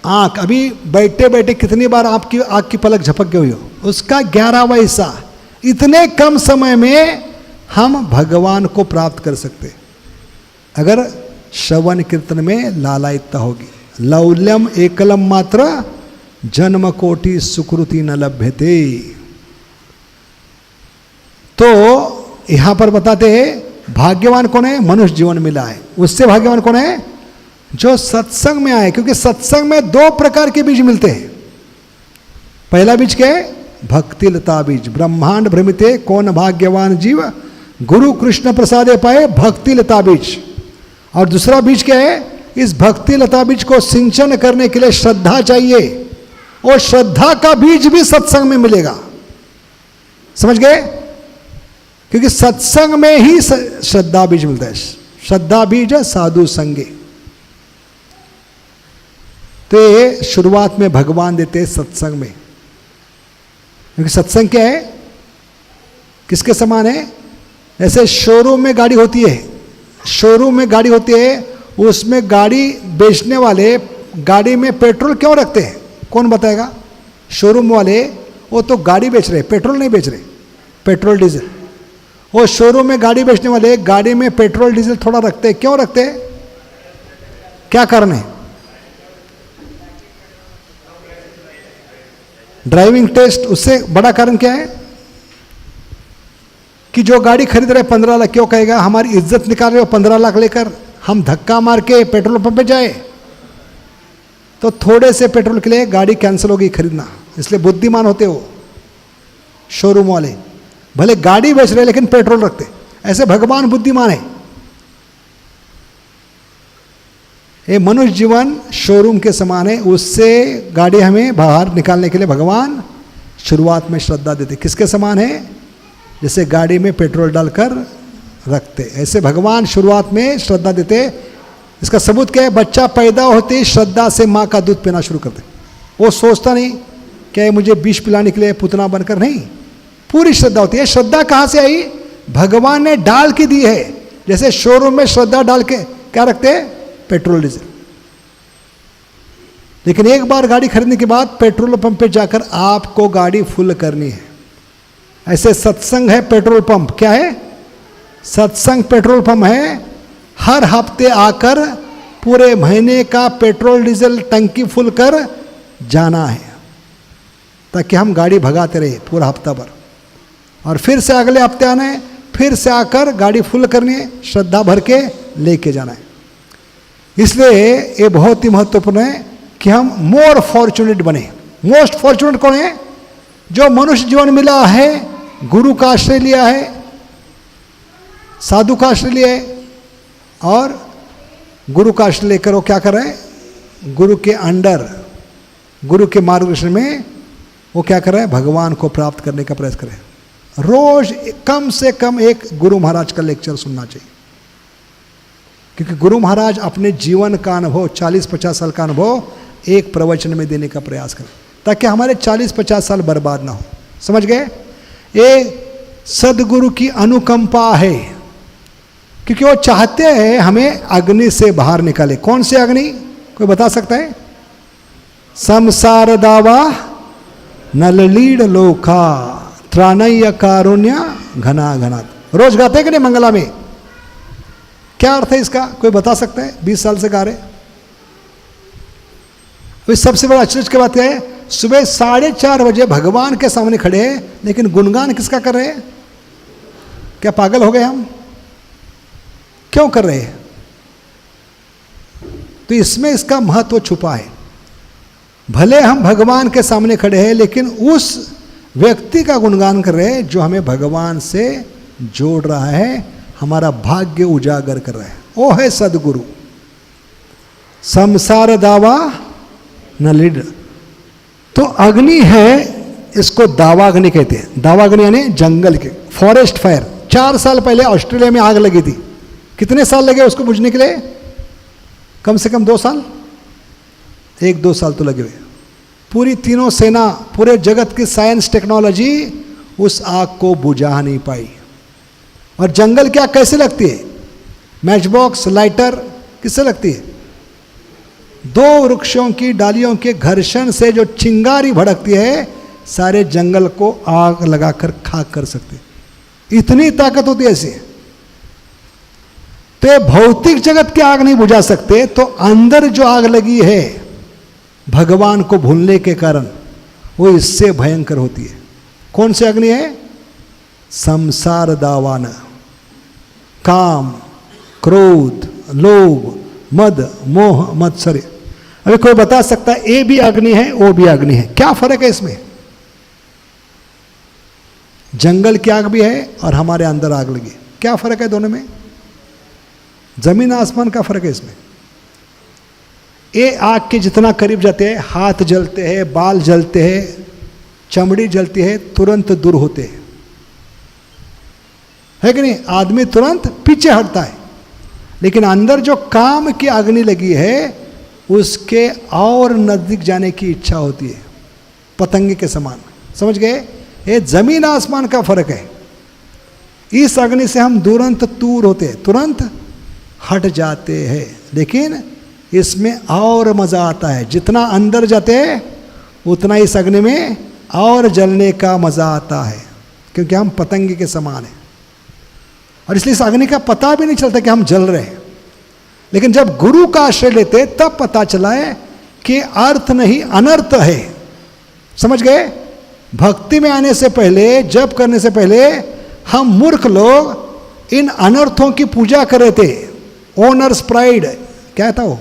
आंख, अभी बैठे बैठे कितनी बार आपकी आंख की पलक झपक गई हो, उसका 11वां हिस्सा, इतने कम समय में हम भगवान को प्राप्त कर सकते अगर श्रवण कीर्तन में लालायिता होगी। लौल्यम एकलम मात्र जन्म कोटि सुकृति न लभ्यते। तो यहां पर बताते हैं भाग्यवान कौन है? मनुष्य जीवन मिला है। उससे भाग्यवान कौन है? जो सत्संग में आए, क्योंकि सत्संग में 2 प्रकार के बीज मिलते हैं। पहला बीज क्या है? भक्ति लता बीज। ब्रह्मांड भ्रमिते कौन भाग्यवान जीव, गुरु कृष्ण प्रसादे पाए भक्ति लता बीज। और दूसरा बीज क्या है? इस भक्ति लता बीज को सिंचन करने के लिए श्रद्धा चाहिए, और श्रद्धा का बीज भी सत्संग में मिलेगा। समझ गए? क्योंकि सत्संग में ही श्रद्धा बीज मिलता है। श्रद्धा बीज साधु संगे। तो ये शुरुआत में भगवान देते हैं सत्संग में, क्योंकि सत्संग क्या है? किसके समान है? ऐसे शोरूम में गाड़ी होती है, शोरूम में गाड़ी होती है, उसमें गाड़ी बेचने वाले गाड़ी में पेट्रोल क्यों रखते हैं? कौन बताएगा? शोरूम वाले वो तो गाड़ी बेच रहे, पेट्रोल नहीं बेच रहे, पेट्रोल डीजल। वो शोरूम में गाड़ी बेचने वाले गाड़ी में पेट्रोल डीजल थोड़ा रखते हैं, क्यों रखते हैं? क्या कारण है? Driving test. उससे बड़ा कारण क्या है? कि जो गाड़ी खरीद रहे 15 लाख, क्यों कहेगा हमारी इज्जत निकाल रहे हो 15 लाख लेकर, हम धक्का मार के पेट्रोल पंप पे जाए? तो थोड़े से पेट्रोल के लिए गाड़ी कैंसिल होगी खरीदना। इसलिए बुद्धिमान होते हो शोरूम वाले, भले गाड़ी बेच रहे लेकिन पेट्रोल रखते। ऐसे भगवान बुद्धिमान है। ये मनुष्य जीवन शोरूम के समान है, उससे गाड़ी हमें बाहर निकालने के लिए भगवान शुरुआत में श्रद्धा देते। किसके समान है? जैसे गाड़ी में पेट्रोल डालकर रखते, ऐसे भगवान शुरुआत में श्रद्धा देते। इसका सबूत क्या है? बच्चा पैदा होते ही श्रद्धा से माँ का दूध पीना शुरू करते। वो सोचता नहीं क्या मुझे विष पिलाने के लिए पुतना बनकर, नहीं, पूरी श्रद्धा होती है। श्रद्धा कहाँ से आई? भगवान ने डाल के दी है। जैसे शोरूम में श्रद्धा डाल के क्या रखते हैं? Petrol diesel. लेकिन एक बार गाड़ी खरीदने के बाद पेट्रोल पंप पे जाकर आपको गाड़ी फुल करनी है। ऐसे सत्संग है पेट्रोल पंप। क्या है? सत्संग पेट्रोल पंप है। हर हफ्ते आकर पूरे महीने का पेट्रोल डीजल टंकी फुल कर जाना है, ताकि हम गाड़ी भगाते रहे पूरा हफ्ता भर, और फिर से अगले हफ्ते आना है, फिर से आकर गाड़ी फुल करनी है, श्रद्धा भर के लेके जाना है। इसलिए ये बहुत ही महत्वपूर्ण है कि हम मोर फॉर्चुनेट बने। मोस्ट फॉर्चुनेट कौन है? जो मनुष्य जीवन मिला है, गुरु का आश्रय लिया है, साधु का आश्रय लिया है, और गुरु का आश्रय लेकर वो क्या कर रहे हैं? गुरु के अंडर, गुरु के मार्गदर्शन में वो क्या कर रहे हैं? भगवान को प्राप्त करने का प्रयास करें। रोज कम से कम एक गुरु महाराज का लेक्चर सुनना चाहिए, क्योंकि गुरु महाराज अपने जीवन का अनुभव, 40-50 साल का अनुभव एक प्रवचन में देने का प्रयास करें, ताकि हमारे 40-50 साल बर्बाद ना हो। समझ गए? ये सदगुरु की अनुकंपा है, क्योंकि वो चाहते हैं हमें अग्नि से बाहर निकाले। कौन से अग्नि? कोई बता सकता है? संसार दावा नललीड लोका त्राणय कारुण्य घना घना। रोज गाते हैं कि नहीं मंगला में? क्या अर्थ है इसका? कोई बता सकता है? 20 साल से गा रहे। तो सबसे बड़ा आश्चर्य की बात क्या है? सुबह 4:30 बजे भगवान के सामने खड़े हैं, लेकिन गुणगान किसका कर रहे हैं? क्या पागल हो गए हम? क्यों कर रहे हैं? तो इसमें इसका महत्व छुपा है। भले हम भगवान के सामने खड़े हैं, लेकिन उस व्यक्ति का गुणगान कर रहे हैं जो हमें भगवान से जोड़ रहा है, हमारा भाग्य उजागर कर रहा है। वो है सदगुरु। संसार दावा न लिड। तो अग्नि है, इसको दावाग्नि कहते हैं। दावाग्नि यानी जंगल के, फॉरेस्ट फायर। 4 साल पहले ऑस्ट्रेलिया में आग लगी थी। कितने साल लगे उसको बुझने के लिए? कम से कम 2 साल, 1-2 साल तो लगे हुए। पूरी तीनों सेना, पूरे जगत की साइंस टेक्नोलॉजी उस आग को बुझा नहीं पाई। और जंगल क्या कैसे लगती है? मैच बॉक्स, लाइटर किससे लगती है? 2 वृक्षों की डालियों के घर्षण से जो चिंगारी भड़कती है, सारे जंगल को आग लगाकर खाक कर सकते, इतनी ताकत होती है ऐसी। तो ये भौतिक जगत की आग नहीं बुझा सकते, तो अंदर जो आग लगी है भगवान को भूलने के कारण, वो इससे भयंकर होती है। कौन सी अग्नि है? संसार दावान, काम, क्रोध, लोभ, मद, मोह, मत्सर्य। अभी कोई बता सकता है ये भी अग्नि है, वो भी अग्नि है, क्या फर्क है इसमें? जंगल की आग भी है और हमारे अंदर आग लगी, क्या फर्क है दोनों में? जमीन आसमान का फर्क है इसमें। ये आग के जितना करीब जाते हैं, हाथ जलते हैं, बाल जलते हैं, चमड़ी जलती है, तुरंत दूर होते हैं, है कि नहीं? आदमी तुरंत पीछे हटता है। लेकिन अंदर जो काम की अग्नि लगी है, उसके और नजदीक जाने की इच्छा होती है, पतंगे के समान। समझ गए? ये जमीन आसमान का फर्क है। इस अग्नि से हम तुरंत दूर होते हैं, तुरंत हट जाते हैं। लेकिन इसमें और मजा आता है, जितना अंदर जाते हैं उतना इस अग्नि में और जलने का मजा आता है, क्योंकि हम पतंगे के समान हैं। और इसलिए इस अग्नि का पता भी नहीं चलता कि हम जल रहे हैं। लेकिन जब गुरु का आश्रय लेते तब पता चला है कि अर्थ नहीं अनर्थ है। समझ गए? भक्ति में आने से पहले, जप करने से पहले हम मूर्ख लोग इन अनर्थों की पूजा कर रहे थे। ओनर्स प्राइड, क्या था वो?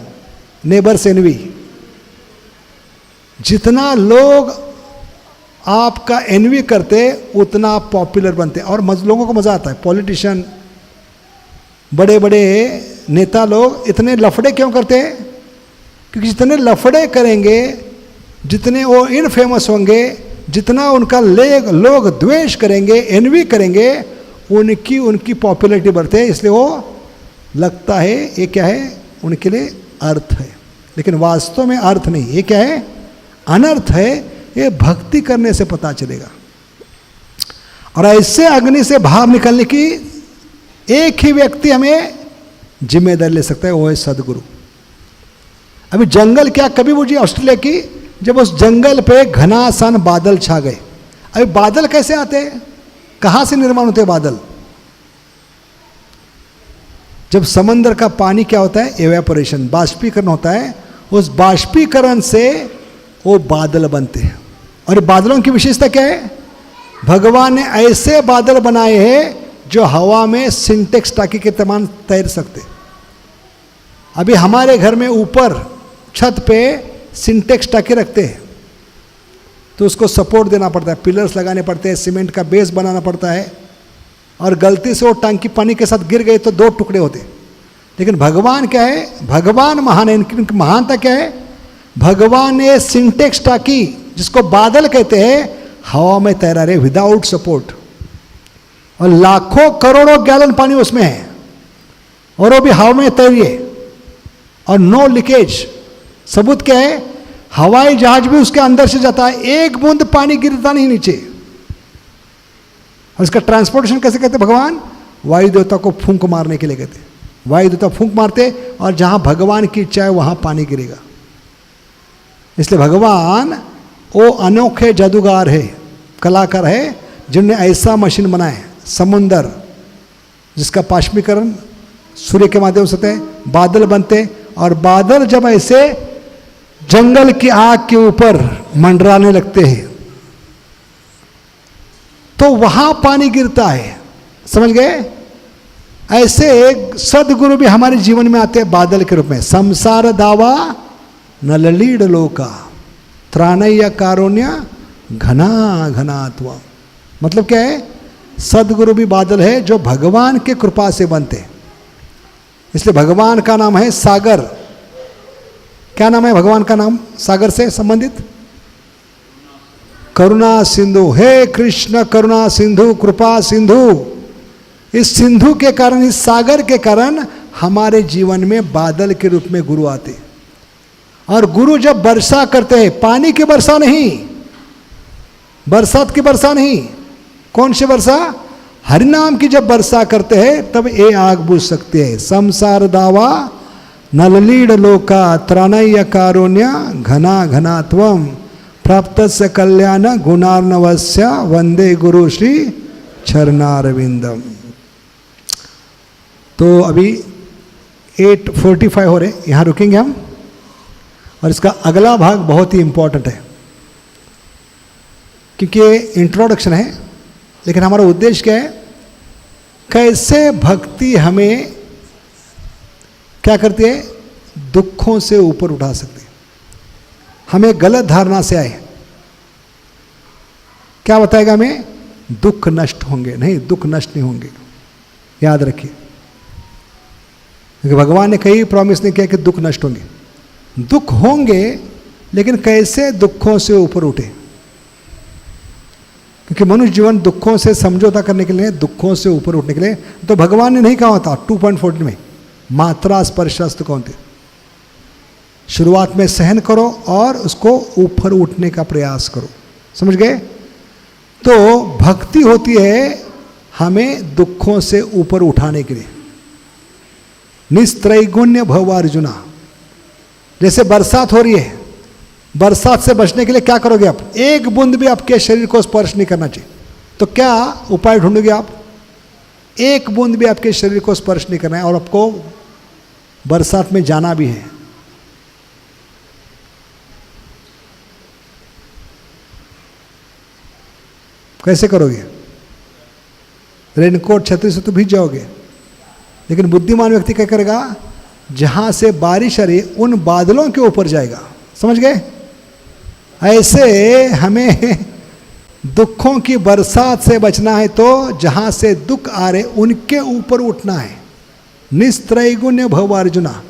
Neighbours envy. जितना लोग आपका एनवी करते उतना आप पॉपुलर बनते, और लोगों को मजा आता है। पॉलिटिशियन, बड़े बड़े नेता लोग इतने लफड़े क्यों करते हैं? क्योंकि जितने लफड़े करेंगे, जितने वो इनफेमस होंगे, जितना उनका लोग द्वेष करेंगे, एनवी करेंगे, उनकी पॉपुलैरिटी बढ़ते है। इसलिए वो लगता है ये क्या है, उनके लिए अर्थ है, लेकिन वास्तव में अर्थ नहीं। ये क्या है? अनर्थ है। ये भक्ति करने से पता चलेगा। और ऐसे अग्नि से बाहर निकलने की एक ही व्यक्ति हमें जिम्मेदारी ले सकता है, वो है सदगुरु। अभी जंगल क्या कभी बुझी ऑस्ट्रेलिया की, जब उस जंगल पे घनासान बादल छा गए। अभी बादल कैसे आते हैं? कहां से निर्माण होते हैं बादल? जब समंदर का पानी क्या होता है? एवेपोरेशन, बाष्पीकरण होता है। उस बाष्पीकरण से वो बादल बनते हैं। और बादलों की विशेषता क्या है? भगवान ने ऐसे बादल बनाए हैं जो हवा में सिंटेक्स टाकी के समान तैर सकते। अभी हमारे घर में ऊपर छत पे सिंटेक्स टाकी रखते हैं, तो उसको सपोर्ट देना पड़ता है, पिलर्स लगाने पड़ते हैं, सीमेंट का बेस बनाना पड़ता है, और गलती से वो टंकी पानी के साथ गिर गई तो 2 टुकड़े होते। लेकिन भगवान क्या है? भगवान महान है। इनकी महानता क्या है? भगवान ने सिंटेक्स टाकी, जिसको बादल कहते हैं, हवा में तैरा रहे विदाउट सपोर्ट, और लाखों करोड़ों गैलन पानी उसमें है, और वो भी हवा में तैरिए, और नो लीकेज। सबूत क्या है? हवाई जहाज भी उसके अंदर से जाता है, एक बूंद पानी गिरता नहीं नीचे। और इसका ट्रांसपोर्टेशन कैसे कहते? भगवान वायु देवता को फूंक मारने के लिए कहते। वायु देवता फूंक मारते, और जहां भगवान की इच्छा है वहां पानी गिरेगा। इसलिए भगवान वो अनोखे जादूगार है, कलाकार है, जिन्होंने ऐसा मशीन बनाए, समुंदर जिसका बाष्पीकरण सूर्य के माध्यम से होता है, बादल बनते, और बादल जब ऐसे जंगल की आग के ऊपर मंडराने लगते हैं तो वहां पानी गिरता है। समझ गए? ऐसे एक सदगुरु भी हमारे जीवन में आते हैं बादल के रूप में। संसार दावा न ललीड लोका त्राणय कारुण्य घना घनात्व। मतलब क्या है? सदगुरु भी बादल है जो भगवान के कृपा से बनते हैं। इसलिए भगवान का नाम है सागर। क्या नाम है भगवान का नाम सागर से संबंधित? करुणा सिंधु। हे कृष्ण करुणा सिंधु, कृपा सिंधु। इस सिंधु के कारण, इस सागर के कारण हमारे जीवन में बादल के रूप में गुरु आते। और गुरु जब वर्षा करते हैं, पानी की वर्षा नहीं, बरसात की वर्षा नहीं, कौन सी वर्षा? हरिनाम की जब वर्षा करते हैं तब ये आग बुझ सकते हैं। संसार दावा नललीड लोका त्राणय कारुण्य घना घनात्वम प्राप्त से कल्याण गुणार्णवस्य वंदे गुरु श्री चरणारविंदम। तो अभी 8:45 हो रहे, यहाँ रुकेंगे हम, और इसका अगला भाग बहुत ही इंपॉर्टेंट है क्योंकि इंट्रोडक्शन है, लेकिन हमारा उद्देश्य क्या है, कैसे भक्ति हमें क्या करती है, दुखों से ऊपर उठा सकती है। हमें गलत धारणा से आए, क्या बताएगा हमें, दुख नष्ट होंगे, नहीं, दुख नष्ट नहीं होंगे, याद रखिए, क्योंकि भगवान ने कहीं प्रॉमिस नहीं किया कि दुख नष्ट होंगे। दुख होंगे, लेकिन कैसे दुखों से ऊपर उठे, क्योंकि मनुष्य जीवन दुखों से समझौता करने के लिए, दुखों से ऊपर उठने के लिए, तो भगवान ने नहीं कहा था 2.14 में मात्रा स्पर्शस्तु कौनते, शुरुआत में सहन करो और उसको ऊपर उठने का प्रयास करो, समझ गए। तो भक्ति होती है हमें दुखों से ऊपर उठाने के लिए। निस्त्रैगुण्य भव अर्जुना, जैसे बरसात हो रही है, बरसात से बचने के लिए क्या करोगे आप, एक बूंद भी आपके शरीर को स्पर्श नहीं करना चाहिए, तो क्या उपाय ढूंढोगे आप, एक बूंद भी आपके शरीर को स्पर्श नहीं करना है, और आपको बरसात में जाना भी है। कैसे करोगे, रेनकोट छतरी से तो भीग जाओगे, लेकिन बुद्धिमान व्यक्ति क्या करेगा, जहां से बारिश आ रही है उन बादलों के ऊपर जाएगा, समझ गए। ऐसे हमें दुखों की बरसात से बचना है, तो जहां से दुख आ रहे उनके ऊपर उठना है। निस्त्रैगुण्य भव अर्जुना,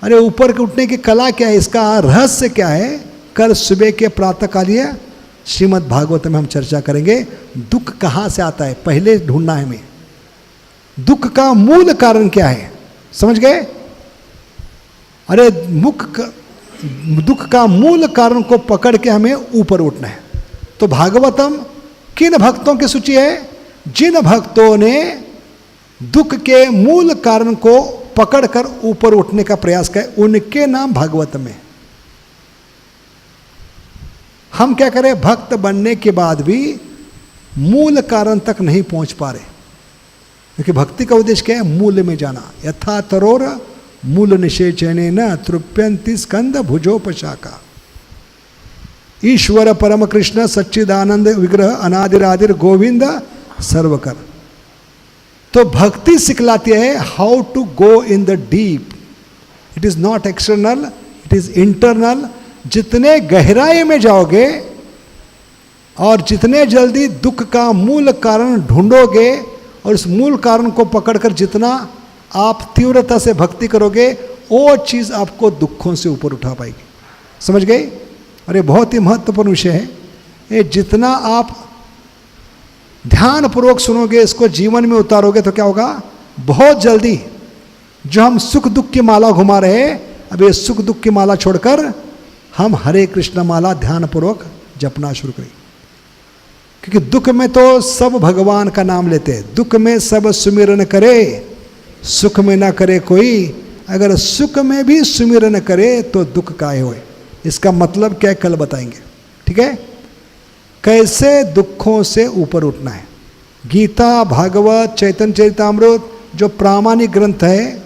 अरे ऊपर के उठने की कला क्या है, इसका रहस्य क्या है, कल सुबह के प्रातःकालीय श्रीमद् भागवत में हम चर्चा करेंगे। दुख कहाँ से आता है, पहले ढूंढना है हमें, दुख का मूल कारण क्या है, समझ गए। अरे दुख का मूल कारण को पकड़ के हमें ऊपर उठना है। तो भागवतम किन भक्तों की सूची है, जिन भक्तों ने दुख के मूल कारण को पकड़कर ऊपर उठने का प्रयास किया, उनके नाम भागवत में। हम क्या करें, भक्त बनने के बाद भी मूल कारण तक नहीं पहुंच पा रहे, क्योंकि भक्ति का उद्देश्य क्या है, मूल में जाना। यथा तरोर मूल निषेचने न तृप्यंति स्कंद भुजोपशाखा। ईश्वर परम कृष्ण सच्चिदानंद विग्रह अनादिरादिर गोविंद सर्वकर। तो भक्ति सिखलाती है how to go in the deep. It is not external, it is internal. जितने गहराई में जाओगे और जितने जल्दी दुख का मूल कारण ढूंढोगे और उस मूल कारण को पकड़कर जितना आप तीव्रता से भक्ति करोगे, वो चीज़ आपको दुखों से ऊपर उठा पाएगी, समझ गए। और ये बहुत ही महत्वपूर्ण विषय है। ये जितना आप ध्यानपूर्वक सुनोगे, इसको जीवन में उतारोगे, तो क्या होगा, बहुत जल्दी जो हम सुख दुख की माला घुमा रहे हैं, अब ये सुख दुख की माला छोड़कर हम हरे कृष्ण माला ध्यानपूर्वक जपना शुरू करें। क्योंकि दुख में तो सब भगवान का नाम लेते हैं। दुख में सब सुमिरन करे, सुख में ना करे कोई। अगर सुख में भी सुमिरन करे तो दुख काहे होए। इसका मतलब क्या है, कल बताएंगे, ठीक है। कैसे दुखों से ऊपर उठना है। गीता, भागवत, चैतन्य चरितामृत जो प्रामाणिक ग्रंथ है,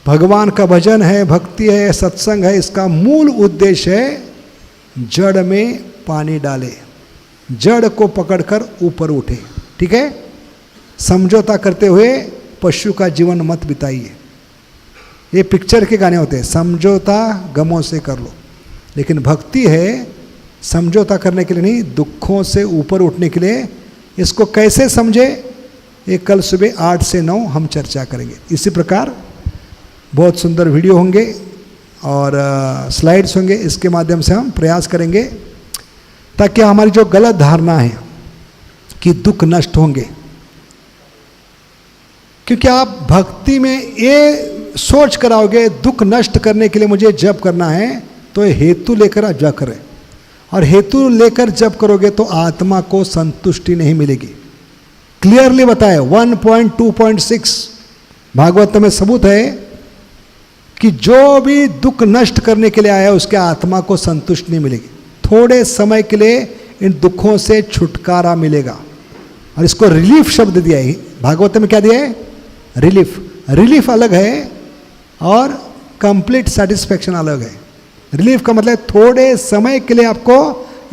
भगवान का भजन है, भक्ति है, सत्संग है, इसका मूल उद्देश्य है जड़ में पानी डाले, जड़ को पकड़कर ऊपर उठे, ठीक है। समझौता करते हुए पशु का जीवन मत बिताइए। ये पिक्चर के गाने होते हैं, समझौता गमों से कर लो। लेकिन भक्ति है समझौता करने के लिए नहीं, दुखों से ऊपर उठने के लिए। इसको कैसे समझे, ये कल सुबह 8 से 9 हम चर्चा करेंगे। इसी प्रकार बहुत सुंदर वीडियो होंगे और स्लाइड्स होंगे, इसके माध्यम से हम प्रयास करेंगे ताकि हमारी जो गलत धारणा है कि दुख नष्ट होंगे, क्योंकि आप भक्ति में ये सोच कराओगे दुख नष्ट करने के लिए मुझे जप करना है, तो हेतु लेकर आप जप करें। और हेतु लेकर जप करोगे तो आत्मा को संतुष्टि नहीं मिलेगी। क्लियरली बताए 1.2.6 भागवत में सबूत है कि जो भी दुख नष्ट करने के लिए आया उसके आत्मा को संतुष्टि नहीं मिलेगी। थोड़े समय के लिए इन दुखों से छुटकारा मिलेगा। और इसको रिलीफ शब्द दिया है भागवत में। क्या दिया है? रिलीफ। रिलीफ अलग है और कंप्लीट सेटिस्फैक्शन अलग है। रिलीफ का मतलब थोड़े समय के लिए आपको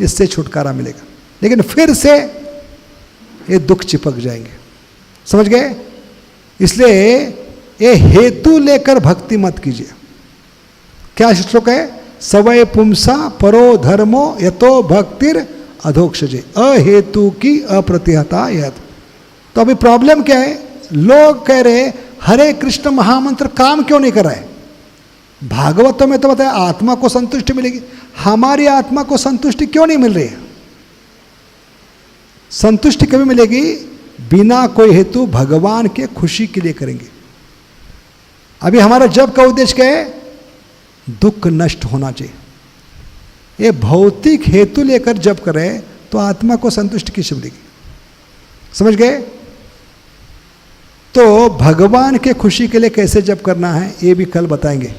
इससे छुटकारा मिलेगा, लेकिन फिर से ये दुख चिपक जाएंगे। समझ गए? इसलिए ये हेतु लेकर भक्ति मत कीजिए। क्या श्लोक है? सवय पुंसा परो धर्मो यतो भक्तिर अधोक्षजे अहेतु की अप्रतिहता यत। तो अभी प्रॉब्लम क्या है? लोग कह रहे हरे कृष्ण महामंत्र काम क्यों नहीं कर रहा है? भागवतों में तो बताया आत्मा को संतुष्टि मिलेगी, हमारी आत्मा को संतुष्टि क्यों नहीं मिल रही है? संतुष्टि कभी मिलेगी? बिना कोई हेतु भगवान के खुशी के लिए करेंगे। अभी हमारा जप का उद्देश्य क्या है? दुख नष्ट होना चाहिए। ये भौतिक हेतु लेकर जप करें तो आत्मा को संतुष्टि किससे मिलेगी? समझ गए? तो भगवान के खुशी के लिए कैसे जप करना है ये भी कल बताएंगे।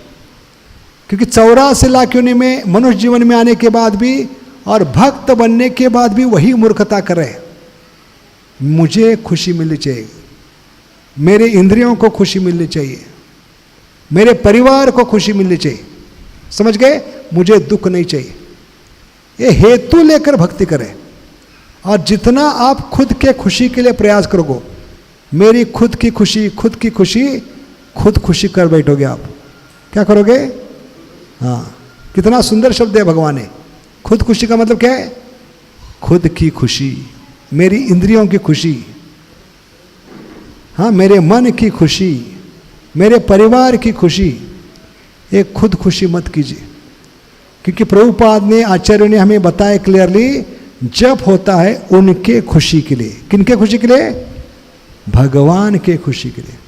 क्योंकि 84 लाख योनि में मनुष्य जीवन में आने के बाद भी और भक्त बनने के बाद भी वही मूर्खता कर रहे हैं। मुझे खुशी मिलनी चाहिए, मेरे इंद्रियों को खुशी मिलनी चाहिए, मेरे परिवार को खुशी मिलनी चाहिए। समझ गए? मुझे दुख नहीं चाहिए। ये हेतु लेकर भक्ति करें। और जितना आप खुद के खुशी के लिए प्रयास करोगे, मेरी खुद की खुशी खुद खुशी कर बैठोगे आप। क्या करोगे? हाँ, कितना सुंदर शब्द है भगवान ने। खुद खुशी का मतलब क्या है? खुद की खुशी, मेरी इंद्रियों की खुशी, हाँ, मेरे मन की खुशी, मेरे परिवार की खुशी। एक खुद खुशी मत कीजिए। क्योंकि प्रभुपाद ने, आचार्य ने हमें बताया क्लियरली, जप होता है उनके खुशी के लिए। किनके खुशी के लिए? भगवान के खुशी के लिए।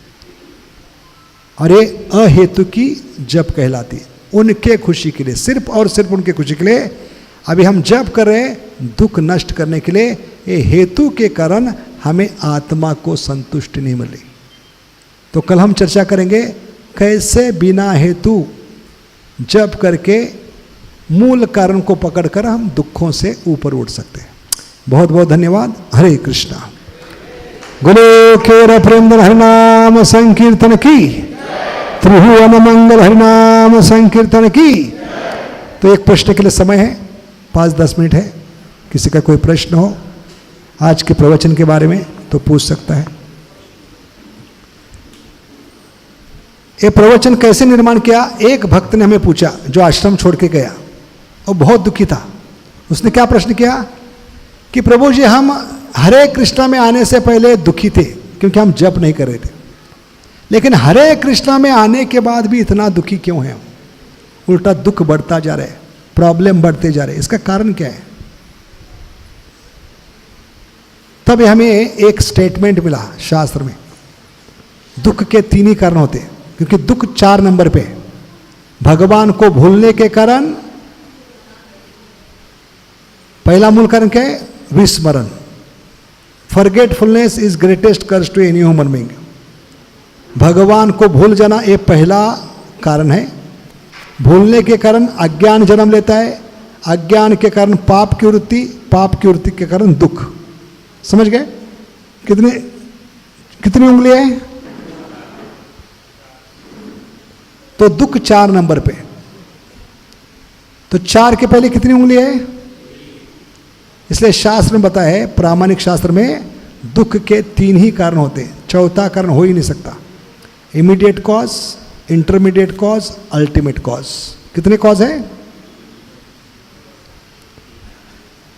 और ये अहेतु की जप कहलाती है, उनके खुशी के लिए, सिर्फ और सिर्फ उनके खुशी के लिए। अभी हम जप कर रहे हैं दुख नष्ट करने के लिए। ये हेतु के कारण हमें आत्मा को संतुष्टि नहीं मिली। तो कल हम चर्चा करेंगे कैसे बिना हेतु जप करके मूल कारण को पकड़कर हम दुखों से ऊपर उठ सकते हैं। बहुत बहुत धन्यवाद। हरे कृष्णा। गोलोकेर प्रेमधन हरिनाम संकीर्तन की, त्रिभुवन मंगल हरिनाम संकीर्तन की। तो एक प्रश्न के लिए समय है, 5-10 मिनट है। किसी का कोई प्रश्न हो आज के प्रवचन के बारे में तो पूछ सकता है। ये प्रवचन कैसे निर्माण किया? एक भक्त ने हमें पूछा, जो आश्रम छोड़ के गया, वो बहुत दुखी था। उसने क्या प्रश्न किया कि प्रभु जी, हम हरे कृष्णा में आने से पहले दुखी थे क्योंकि हम जप नहीं कर रहे थे, लेकिन हरे कृष्णा में आने के बाद भी इतना दुखी क्यों है? उल्टा दुख बढ़ता जा रहा है, प्रॉब्लम बढ़ते जा रहे हैं। इसका कारण क्या है? तब हमें एक स्टेटमेंट मिला शास्त्र में, दुख के 3 ही कारण होते हैं। क्योंकि दुख 4 नंबर पे, भगवान को भूलने के कारण। पहला मूल कारण क्या है? विस्मरण। Forgetfulness is greatest curse to any human being. भगवान को भूल जाना ये पहला कारण है। भूलने के कारण अज्ञान जन्म लेता है, अज्ञान के कारण पाप की वृत्ति, पाप की वृत्ति के कारण दुख। समझ गए? कितनी उंगलियां हैं? तो दुख 4 नंबर पे। तो 4 के पहले कितनी उंगली है? इसलिए शास्त्र में बताया है, प्रामाणिक शास्त्र में, दुख के 3 ही कारण होते हैं, चौथा कारण हो ही नहीं सकता। Immediate cause, intermediate cause, ultimate cause. कितने कॉज है?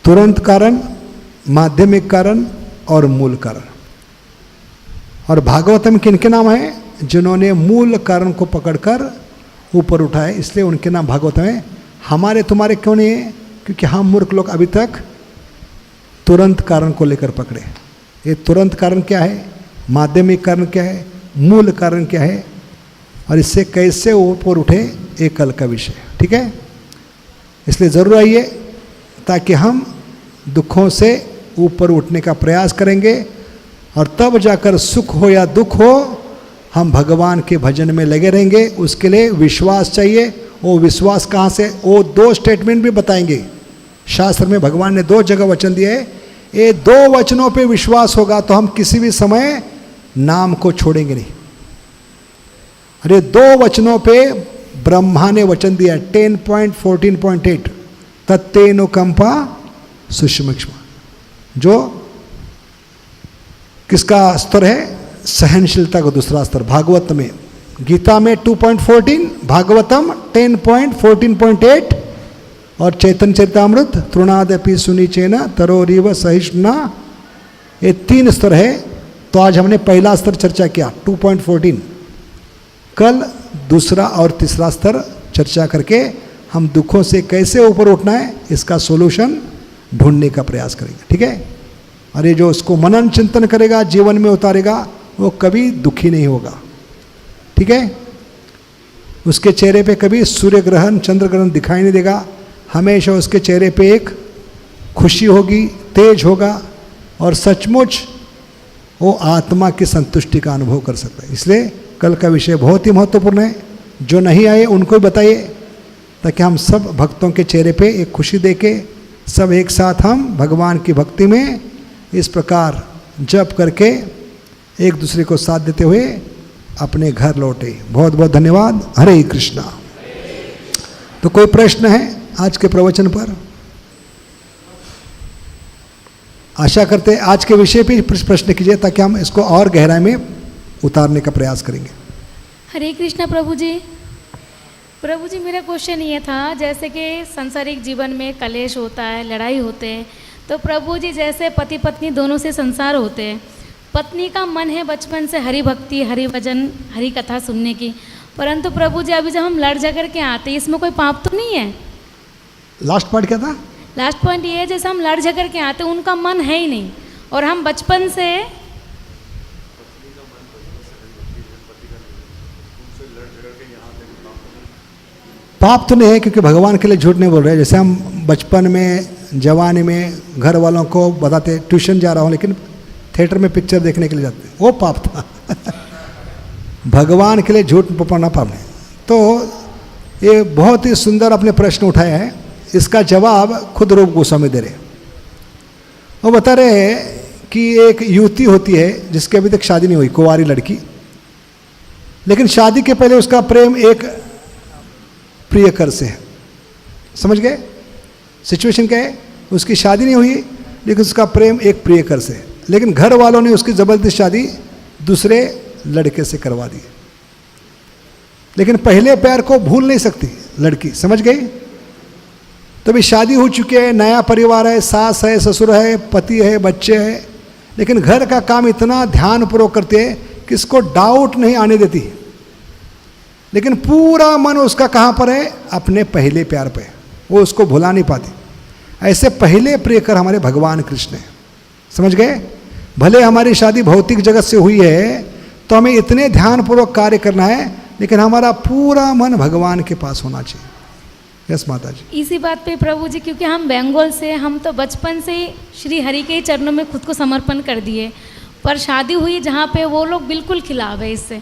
तुरंत कारण, माध्यमिक कारण और मूल कारण। और भागवत में किनके नाम है? जिन्होंने मूल कारण को पकड़कर ऊपर उठाए, इसलिए उनके नाम भागवत में। हमारे तुम्हारे क्यों नहीं है? क्योंकि हम मूर्ख लोग अभी तक तुरंत कारण को लेकर पकड़े। ये तुरंत कारण क्या है, माध्यमिक कारण क्या है, मूल कारण क्या है, और इससे कैसे ऊपर उठे, एक कल का विषय। ठीक है? इसलिए ज़रूर आइए, ताकि हम दुखों से ऊपर उठने का प्रयास करेंगे, और तब जाकर सुख हो या दुख हो, हम भगवान के भजन में लगे रहेंगे। उसके लिए विश्वास चाहिए। वो विश्वास कहाँ से, वो 2 स्टेटमेंट भी बताएंगे। शास्त्र में भगवान ने 2 जगह वचन दिए हैं। ये 2 वचनों पे विश्वास होगा तो हम किसी भी समय नाम को छोड़ेंगे नहीं। अरे 2 वचनों पे ब्रह्मा ने वचन दिया 10.14.8 तत्तेनुकंपा सुषुम्क्ष्म, जो किसका स्तर है, सहनशीलता का दूसरा स्तर। भागवत में, गीता में 2.14, भागवतम 10.14.8 और चैतन्य चरितामृत तृणादपि सुनिचेन तरोरीव सहिष्णुना, ये 3 स्तर है। तो आज हमने पहला स्तर चर्चा किया 2.14, कल दूसरा और तीसरा स्तर चर्चा करके हम दुखों से कैसे ऊपर उठना है इसका सॉल्यूशन ढूंढने का प्रयास करेंगे। ठीक है। और ये जो उसको मनन चिंतन करेगा, जीवन में उतारेगा, वो कभी दुखी नहीं होगा। ठीक है। उसके चेहरे पे कभी सूर्य ग्रहण चंद्र ग्रहण दिखाई नहीं देगा। हमेशा उसके चेहरे पे एक खुशी होगी, तेज होगा और सचमुच वो आत्मा की संतुष्टि का अनुभव कर सकता है। इसलिए कल का विषय बहुत ही महत्वपूर्ण है। जो नहीं आए उनको भी बताइए, ताकि हम सब भक्तों के चेहरे पे एक खुशी देके सब एक साथ हम भगवान की भक्ति में इस प्रकार जप करके एक दूसरे को साथ देते हुए अपने घर लौटे। बहुत बहुत धन्यवाद। हरे कृष्णा। तो कोई प्रश्न है आज के प्रवचन पर? आशा करते हैं आज के विषय पे प्रश्न कीजिए, ताकि हम इसको और गहराई में उतारने का प्रयास करेंगे। हरे कृष्णा प्रभु जी। प्रभु जी, मेरा क्वेश्चन ये था, जैसे कि सांसारिक जीवन में कलेश होता है, लड़ाई होते हैं, तो प्रभु जी जैसे पति पत्नी दोनों से संसार होते हैं, पत्नी का मन है बचपन से हरि भक्ति, हरि भजन, हरि कथा सुनने की, परंतु प्रभु जी अभी जब हम लड़ झगड़ के आते हैं, इसमें कोई पाप तो नहीं है? लास्ट पॉइंट क्या था? लास्ट पॉइंट ये है, जैसे हम लड़ झगड़ के आते हैं, उनका मन है ही नहीं, और हम बचपन से पाप तो नहीं है, क्योंकि भगवान के लिए झूठ नहीं बोल रहे। जैसे हम बचपन में, जवानी में घर वालों को बताते ट्यूशन जा रहा हूँ, लेकिन थिएटर में पिक्चर देखने के लिए जाते, वो पाप था। भगवान के लिए झूठ पढ़ना पाप नहीं। तो ये बहुत ही सुंदर अपने प्रश्न उठाया है। इसका जवाब खुद रूप गोस्वामी दे रहे। वो बता रहे हैं कि एक युवती होती है जिसकी अभी तक शादी नहीं हुई, कुंवारी लड़की, लेकिन शादी के पहले उसका प्रेम एक प्रियकर से है। समझ गए सिचुएशन क्या है? उसकी शादी नहीं हुई, लेकिन उसका प्रेम एक प्रियकर से है, लेकिन घर वालों ने उसकी जबरदस्ती शादी दूसरे लड़के से करवा दी। लेकिन पहले प्यार को भूल नहीं सकती लड़की। समझ गई? तो भी शादी हो चुकी है, नया परिवार है, सास है, ससुर है, पति है, बच्चे हैं, लेकिन घर का काम इतना ध्यानपूर्वक करती है कि इसको डाउट नहीं आने देती। लेकिन पूरा मन उसका कहाँ पर है? अपने पहले प्यार पे। वो उसको भुला नहीं पाती। ऐसे पहले प्रियकर हमारे भगवान कृष्ण है। समझ गए? भले हमारी शादी भौतिक जगत से हुई है, तो हमें इतने ध्यानपूर्वक कार्य करना है, लेकिन हमारा पूरा मन भगवान के पास होना चाहिए। यस माता जी। इसी बात पे प्रभु जी, क्योंकि हम बंगाल से, हम तो बचपन से ही श्री हरि के चरणों में खुद को समर्पण कर दिए, पर शादी हुई जहाँ पे वो लोग बिल्कुल खिलाफ है इससे।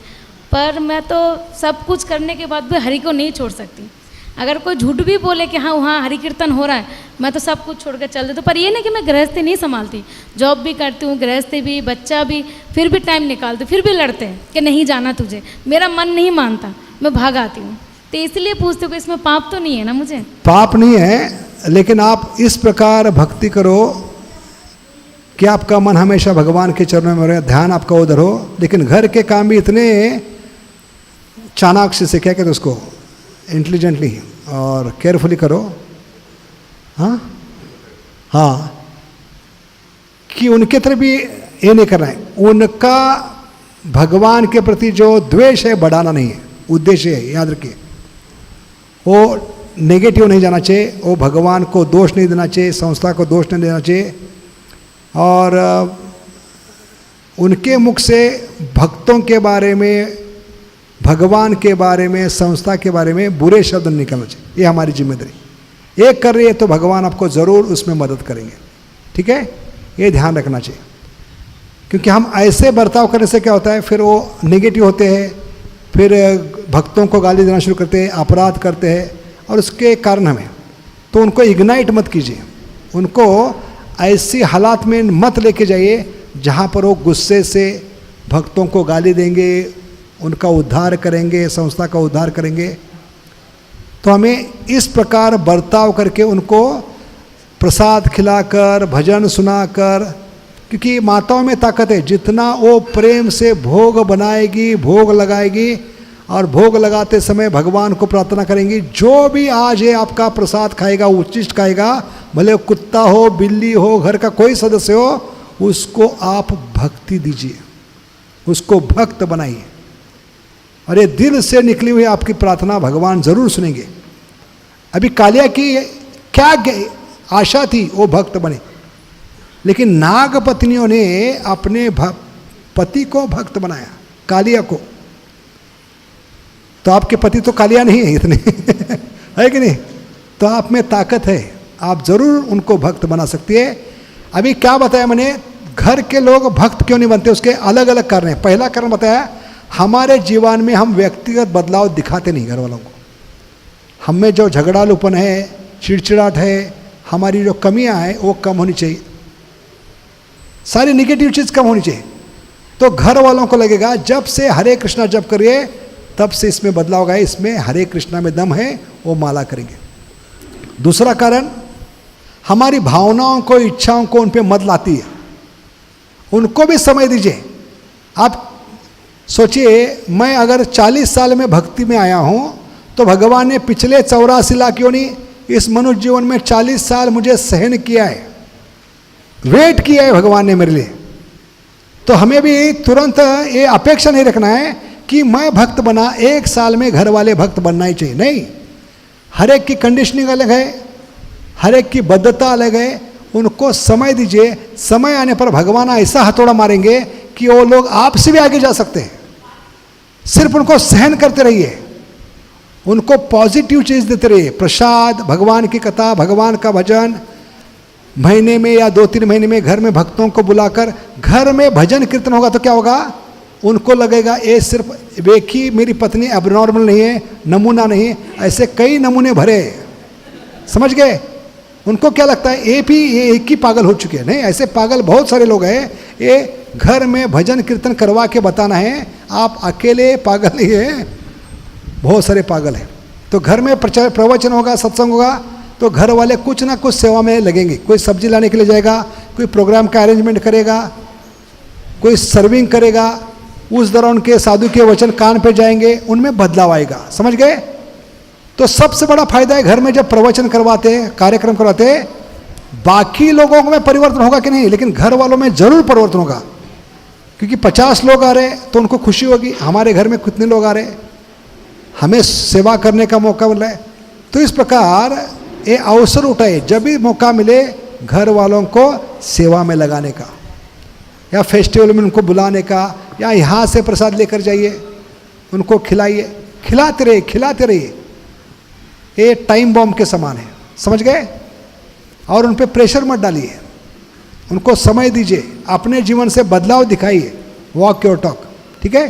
पर मैं तो सब कुछ करने के बाद भी हरि को नहीं छोड़ सकती। अगर कोई झूठ भी बोले कि हाँ वहाँ हरि कीर्तन हो रहा है, मैं तो सब कुछ छोड़ कर चल देती हूँ। पर ये नहीं कि मैं गृहस्थी नहीं संभालती, जॉब भी करती हूँ, गृहस्थी भी, बच्चा भी, फिर भी टाइम निकालती हूँ। फिर भी लड़ते हैं कि नहीं जाना तुझे, मेरा मन नहीं मानता, मैं भाग आती हूँ। तो इसलिए पूछती हूँ कि इसमें पाप तो नहीं है ना? मुझे पाप नहीं है, लेकिन आप इस प्रकार भक्ति करो कि आपका मन हमेशा भगवान के चरणों में रहे, ध्यान आपका उधर हो। लेकिन घर के काम भी इतने चाणाक्ष से, क्या कहते उसको, इंटेलिजेंटली और केयरफुली करो। हाँ हाँ, कि उनके तरफ भी ये नहीं करना है। उनका भगवान के प्रति जो द्वेष है बढ़ाना नहीं है, उद्देश्य है, याद रखिए। वो नेगेटिव नहीं जाना चाहिए, वो भगवान को दोष नहीं देना चाहिए, संस्था को दोष नहीं देना चाहिए, और उनके मुख से भक्तों के बारे में, भगवान के बारे में, संस्था के बारे में बुरे शब्द नहीं निकलना चाहिए। ये हमारी जिम्मेदारी। एक कर रही है तो भगवान आपको ज़रूर उसमें मदद करेंगे। ठीक है? ये ध्यान रखना चाहिए। क्योंकि हम ऐसे बर्ताव करने से क्या होता है, फिर वो नेगेटिव होते हैं, फिर भक्तों को गाली देना शुरू करते हैं, अपराध करते हैं, और उसके कारण हमें, तो उनको इग्नाइट मत कीजिए, उनको ऐसी हालात में मत लेके जाइए जहाँ पर वो गुस्से से भक्तों को गाली देंगे, उनका उद्धार करेंगे, संस्था का उद्धार करेंगे। तो हमें इस प्रकार बर्ताव करके उनको प्रसाद खिलाकर, भजन सुनाकर, क्योंकि माताओं में ताकत है, जितना वो प्रेम से भोग बनाएगी, भोग लगाएगी, और भोग लगाते समय भगवान को प्रार्थना करेंगी, जो भी आज ये आपका प्रसाद खाएगा, उच्चिष्ट खाएगा, भले वो कुत्ता हो, बिल्ली हो, घर का कोई सदस्य हो, उसको आप भक्ति दीजिए, उसको भक्त बनाइए, और ये दिल से निकली हुई आपकी प्रार्थना भगवान जरूर सुनेंगे। अभी कालिया की क्या आशा थी, वो भक्त बने, लेकिन नाग पत्नियों ने अपने पति को भक्त बनाया, कालिया को। तो आपके पति तो कालिया नहीं है इतने है कि नहीं? तो आप में ताकत है, आप जरूर उनको भक्त बना सकती है। अभी क्या बताया मैंने, घर के लोग भक्त क्यों नहीं बनते, उसके अलग अलग कारण हैं। पहला कारण बताया, हमारे जीवन में हम व्यक्तिगत बदलाव दिखाते नहीं घर वालों को। हम में जो झगड़ालूपन है, चिड़चिड़ाहट है, हमारी जो कमियां हैं वो कम होनी चाहिए, सारी निगेटिव चीज़ कम होनी चाहिए। तो घर वालों को लगेगा जब से हरे कृष्णा जप करिए तब से इसमें बदलाव होगा, इसमें हरे कृष्णा में दम है, वो माला करेंगे। दूसरा कारण, हमारी भावनाओं को, इच्छाओं को उन पे मत लाती है, उनको भी समय दीजिए। आप सोचिए, मैं अगर 40 साल में भक्ति में आया हूँ तो भगवान ने पिछले 84 लाख क्यों नहीं, इस मनुष्य जीवन में 40 साल मुझे सहन किया है, वेट किया है भगवान ने मेरे लिए। तो हमें भी तुरंत ये अपेक्षा नहीं रखना है कि मैं भक्त बना, 1 साल में घर वाले भक्त बनना ही चाहिए, नहीं। हर एक की कंडीशनिंग अलग है, हर एक की बद्धता अलग है, उनको समय दीजिए। समय आने पर भगवान ऐसा हथौड़ा मारेंगे कि वो लोग आपसे भी आगे जा सकते हैं। सिर्फ उनको सहन करते रहिए, उनको पॉजिटिव चीज़ देते रहिए, प्रसाद, भगवान की कथा, भगवान का भजन, महीने में या 2-3 महीने में घर में भक्तों को बुलाकर घर में भजन कीर्तन होगा तो क्या होगा, उनको लगेगा ये सिर्फ एक ही मेरी पत्नी एबनॉर्मल नहीं है, नमूना नहीं, ऐसे कई नमूने भरे, समझ गए? उनको क्या लगता है ये एक ही पागल हो चुके हैं, नहीं, ऐसे पागल बहुत सारे लोग हैं। ये घर में भजन कीर्तन करवा के बताना है, आप अकेले पागल ही हैं, बहुत सारे पागल हैं। तो घर में प्रवचन होगा, सत्संग होगा, तो घर वाले कुछ ना कुछ सेवा में लगेंगे। कोई सब्जी लाने के लिए जाएगा, कोई प्रोग्राम का अरेंजमेंट करेगा, कोई सर्विंग करेगा, उस दौरान के साधु के वचन कान पे जाएंगे, उनमें बदलाव आएगा, समझ गए? तो सबसे बड़ा फायदा है घर में जब प्रवचन करवाते हैं, कार्यक्रम करवाते हैं, बाकी लोगों में परिवर्तन होगा कि नहीं, लेकिन घर वालों में जरूर परिवर्तन होगा। क्योंकि 50 लोग आ रहे तो उनको खुशी होगी, हमारे घर में कितने लोग आ रहे, हमें सेवा करने का मौका मिल रहा है। तो इस प्रकार ये अवसर उठाए, जब भी मौका मिले घर वालों को सेवा में लगाने का, या फेस्टिवल में उनको बुलाने का, या यहाँ से प्रसाद लेकर जाइए, उनको खिलाइए, खिलाते रहिए, खिलाते रहिए। ये टाइम बॉम्ब के समान है, समझ गए? और उन पर प्रेशर मत डालिए, उनको समय दीजिए, अपने जीवन से बदलाव दिखाइए, वॉक योर टॉक, ठीक है?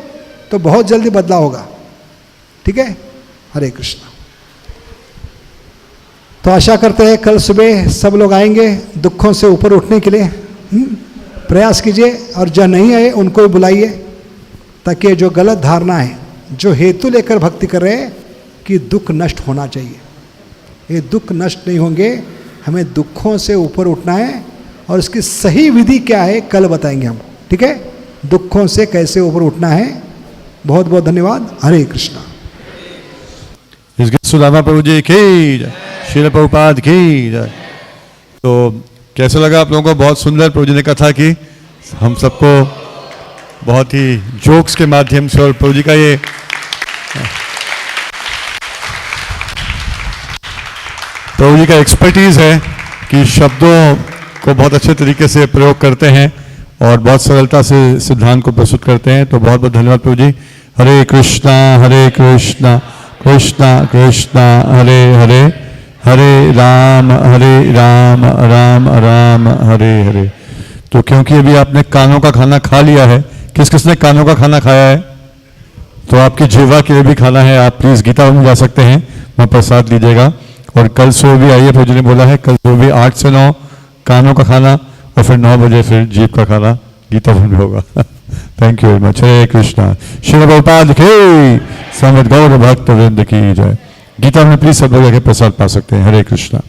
तो बहुत जल्दी बदलाव होगा, ठीक है? हरे कृष्णा। तो आशा करते हैं कल सुबह सब लोग आएंगे दुखों से ऊपर उठने के लिए। प्रयास कीजिए, और जो नहीं आए उनको भी बुलाइए, ताकि जो गलत धारणा है, जो हेतु लेकर भक्ति कर रहे हैं कि दुख नष्ट होना चाहिए, ये दुख नष्ट नहीं होंगे। हमें दुखों से ऊपर उठना है, और इसकी सही विधि क्या है कल बताएंगे हम, ठीक है? दुखों से कैसे ऊपर उठना है। बहुत बहुत धन्यवाद। हरे कृष्णा। सुदामा प्रभु जी की जय, श्रील प्रभुपाद की जय। तो कैसा लगा आप लोगों को? बहुत सुंदर प्रभु जी ने कथा की, हम सबको बहुत ही जोक्स के माध्यम से, और प्रभु जी का ये प्रभु जी का एक्सपर्टीज है कि शब्दों को बहुत अच्छे तरीके से प्रयोग करते हैं और बहुत सरलता से सिद्धांत को प्रस्तुत करते हैं। तो बहुत बहुत धन्यवाद प्रभु जी। हरे कृष्णा कृष्णा कृष्णा हरे हरे, हरे राम राम राम हरे हरे। तो तो क्योंकि अभी आपने कानों का खाना खा लिया है, किस किसने कानों का खाना खाया है? तो आपकी जीवा के लिए भी खाना है, आप प्लीज गीता भवन जा सकते हैं, वहाँ प्रसाद लीजिएगा। और कल सुबह भी आइए, प्रभु जी ने बोला है कल सुबह भी 8 से 9 कानों का खाना और फिर 9 बजे फिर जीव का खाना गीता भवन में होगा। Thank you very much. Hare Krishna. Shri Prabhupada की समद गौर भक्त वृंद की जय। गीता में प्लीज सब लोग आके प्रसाद पा सकते हैं। हरे कृष्णा।